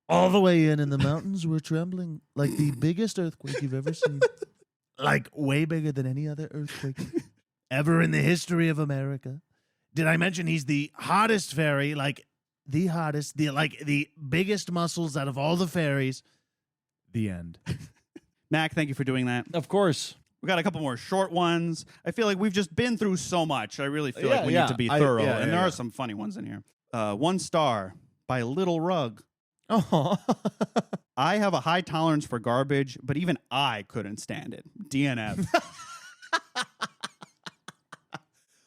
Speaker 2: all the way in, and the mountains were trembling, like the biggest earthquake you've ever seen. Like way bigger than any other earthquake ever in the history of America. Did I mention he's the hottest fairy, like the hottest, the biggest muscles out of all the fairies? The end.
Speaker 1: Mac, thank you for doing that.
Speaker 2: Of course.
Speaker 1: We got a couple more short ones. I feel like we've just been through so much. I really feel like we need to be thorough. And there are some funny ones in here. 1 star by Little Rug.
Speaker 2: Oh.
Speaker 1: I have a high tolerance for garbage, but even I couldn't stand it. DNF.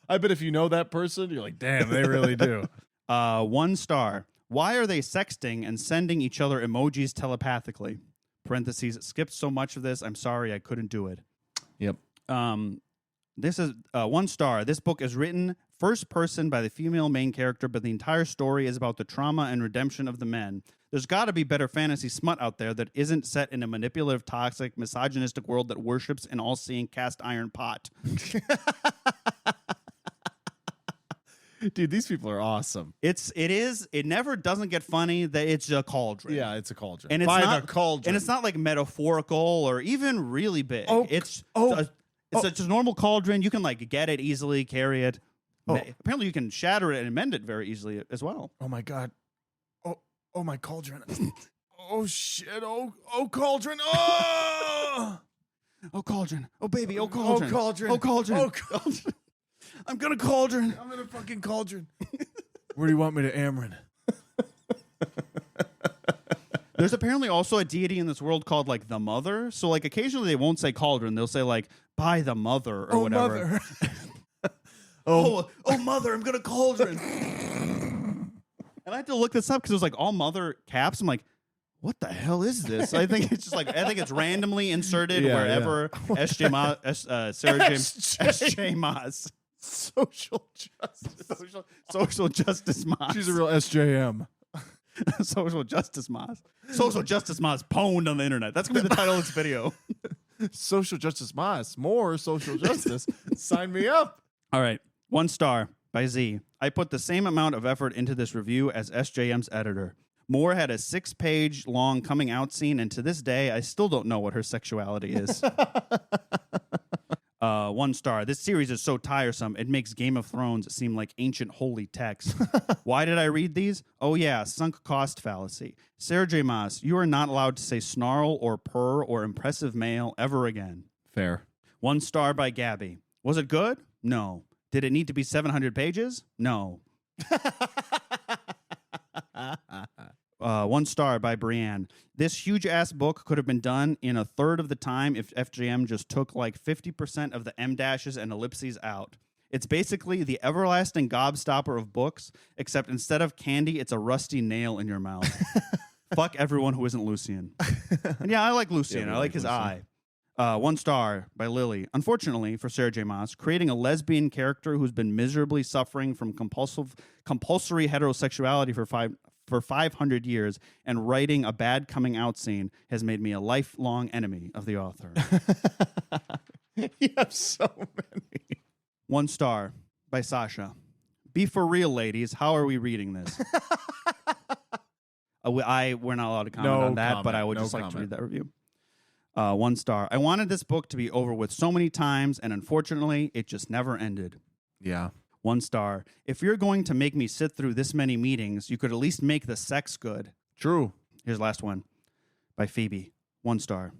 Speaker 2: I bet if you know that person, you're like, damn, they really do.
Speaker 1: 1 star. Why are they sexting and sending each other emojis telepathically? Parentheses, skipped so much of this. I'm sorry, I couldn't do it.
Speaker 2: Yep.
Speaker 1: This is 1 star. This book is written first person by the female main character, but the entire story is about the trauma and redemption of the men. There's got to be better fantasy smut out there that isn't set in a manipulative, toxic, misogynistic world that worships an all-seeing cast iron pot.
Speaker 2: Dude, these people are awesome.
Speaker 1: It never doesn't get funny that it's a cauldron.
Speaker 2: Yeah, it's a cauldron.
Speaker 1: And it's
Speaker 2: by
Speaker 1: not
Speaker 2: the cauldron.
Speaker 1: And it's not like metaphorical or even really big. It's just a normal cauldron. You can like get it easily, carry it. Apparently you can shatter it and mend it very easily as well.
Speaker 2: Oh my God. Oh my cauldron. Oh shit. Oh cauldron. Oh.
Speaker 1: Oh cauldron. Oh baby. Oh cauldron.
Speaker 2: Oh cauldron.
Speaker 1: Oh cauldron.
Speaker 2: Oh cauldron.
Speaker 1: I'm gonna cauldron.
Speaker 2: I'm in a fucking cauldron. Where do you want me to Amron?
Speaker 1: There's apparently also a deity in this world called like the Mother. So like occasionally they won't say cauldron. They'll say like by the Mother or whatever.
Speaker 2: Mother.
Speaker 1: oh Mother, I'm gonna cauldron. And I had to look this up because it was like all Mother caps. I'm like, what the hell is this? I think it's just like it's randomly inserted wherever SJ Maas.
Speaker 2: Social justice.
Speaker 1: Social justice Maas.
Speaker 2: She's a real SJM.
Speaker 1: Social justice Maas. Social justice Maas pwned on the internet. That's gonna be the title of this video.
Speaker 2: Social justice Maas. More social justice. Sign me up.
Speaker 1: All right. 1 star by Z. I put the same amount of effort into this review as SJM's editor. Moore had a 6-page long coming out scene, and to this day, I still don't know what her sexuality is. 1 star. This series is so tiresome, it makes Game of Thrones seem like ancient holy text. Why did I read these? Oh yeah, sunk cost fallacy. Sarah J. Maas, you are not allowed to say snarl or purr or impressive male ever again.
Speaker 2: Fair.
Speaker 1: 1 star by Gabby. Was it good? No. Did it need to be 700 pages? No. 1 star by Brienne. This huge-ass book could have been done in a third of the time if FJM just took like 50% of the M-dashes and ellipses out. It's basically the everlasting gobstopper of books, except instead of candy, it's a rusty nail in your mouth. Fuck everyone who isn't Lucian. And yeah, I like Lucian. I like his eye. 1 star by Lily. Unfortunately for Sarah J. Maas, creating a lesbian character who's been miserably suffering from compulsory heterosexuality for 500 years and writing a bad coming out scene has made me a lifelong enemy of the author.
Speaker 2: You have so many.
Speaker 1: 1 star by Sasha. Be for real, ladies. How are we reading this? We're not allowed to comment on that, but I would just like to read that review. 1 star. I wanted this book to be over with so many times, and unfortunately, it just never ended.
Speaker 2: Yeah.
Speaker 1: 1 star. If you're going to make me sit through this many meetings, you could at least make the sex good.
Speaker 2: True.
Speaker 1: Here's the last one by Phoebe. 1 star.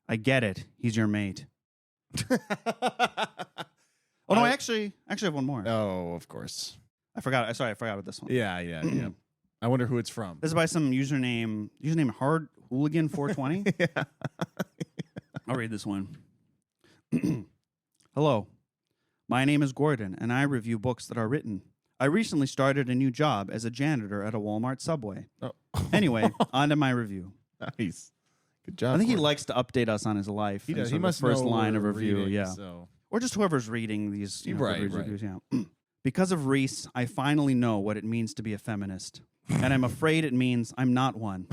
Speaker 1: I get it. He's your mate. Oh, no, I actually have one more.
Speaker 2: Oh, of course.
Speaker 1: I forgot. Sorry, I forgot about this one.
Speaker 2: Yeah. I wonder who it's from.
Speaker 1: This is by some username Hard Hooligan 420.
Speaker 2: Yeah.
Speaker 1: I'll read this one. Hello. My name is Gordon, and I review books that are written. I recently started a new job as a janitor at a Walmart Subway.
Speaker 2: Oh.
Speaker 1: Anyway, on to my review.
Speaker 2: Nice. Good job.
Speaker 1: I think he
Speaker 2: Gordon.
Speaker 1: likes to update us on his life.
Speaker 2: He does.
Speaker 1: Sort
Speaker 2: He
Speaker 1: of
Speaker 2: must
Speaker 1: the first
Speaker 2: know
Speaker 1: line
Speaker 2: we're
Speaker 1: of review,
Speaker 2: reading,
Speaker 1: yeah.
Speaker 2: So.
Speaker 1: Or just whoever's reading these
Speaker 2: Right.
Speaker 1: reviews, yeah. Because of Reese, I finally know what it means to be a feminist. And I'm afraid it means I'm not one.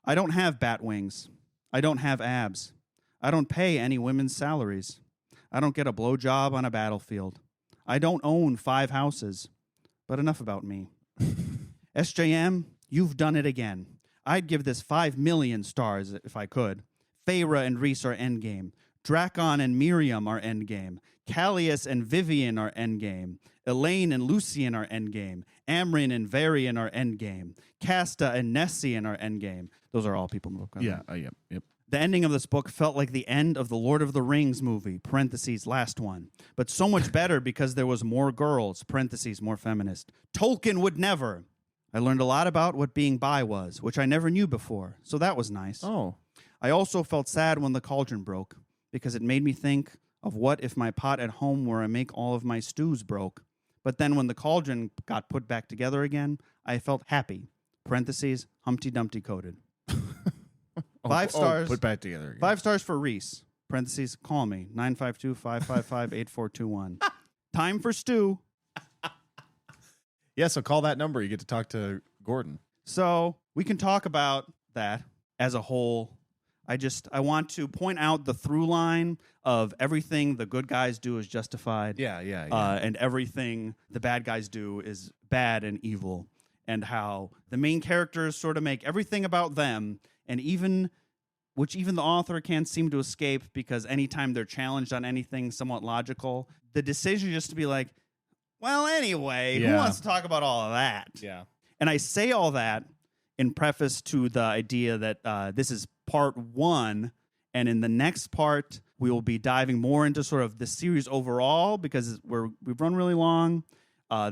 Speaker 1: I don't have bat wings. I don't have abs. I don't pay any women's salaries. I don't get a blowjob on a battlefield. I don't own 5 houses. But enough about me. SJM, you've done it again. I'd give this 5 million stars if I could. Feyre and Reese are endgame. Drakon and Miriam are endgame. Callias and Vivian are endgame. Elaine and Lucian are endgame. Amryn and Varian are endgame. Casta and Nessian are endgame. Those are all people in the book.
Speaker 2: Yeah. Yep.
Speaker 1: The ending of this book felt like the end of the Lord of the Rings movie, parentheses, last one. But so much better because there was more girls, parentheses, more feminist. Tolkien would never. I learned a lot about what being bi was, which I never knew before, so that was nice.
Speaker 2: Oh.
Speaker 1: I also felt sad when the cauldron broke, because it made me think of what if my pot at home where I make all of my stews broke. But then when the cauldron got put back together again, I felt happy. Parentheses, Humpty Dumpty coated. 5 stars.
Speaker 2: Put back together again.
Speaker 1: 5 stars for Reese. Parentheses, call me. 952-555-8421. Time for stew.
Speaker 2: Yeah, so call that number. You get to talk to Gordon.
Speaker 1: So we can talk about that as a whole. I want to point out the through line of everything the good guys do is justified.
Speaker 2: Yeah.
Speaker 1: And everything the bad guys do is bad and evil. And how the main characters sort of make everything about them, and even the author can't seem to escape, because anytime they're challenged on anything somewhat logical, the decision is just to be like, well, anyway, who wants to talk about all of that?
Speaker 2: Yeah.
Speaker 1: And I say all that in preface to the idea that this is part 1, and in the next part, we will be diving more into sort of the series overall, because we've run really long.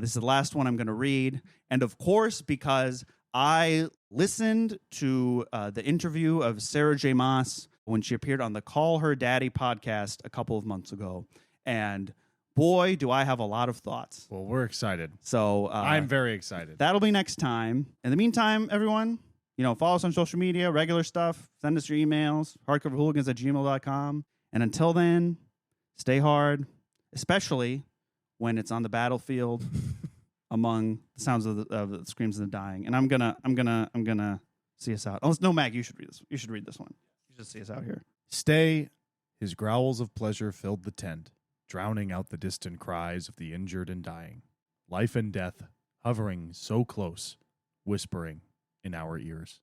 Speaker 1: This is the last one I'm going to read. And of course, because I listened to the interview of Sarah J. Maas when she appeared on the Call Her Daddy podcast a couple of months ago. And boy, do I have a lot of thoughts.
Speaker 2: Well, we're excited.
Speaker 1: So
Speaker 2: I'm very excited.
Speaker 1: That'll be next time. In the meantime, everyone, follow us on social media, regular stuff. Send us your emails, hardcoverhooligans@gmail.com. And until then, stay hard, especially when it's on the battlefield among the sounds of the screams of the dying. And I'm gonna see us out. Oh, no, Mac, you should read this. You should read this one. You should see us out here.
Speaker 2: Stay. His growls of pleasure filled the tent, drowning out the distant cries of the injured and dying. Life and death hovering so close, whispering in our ears.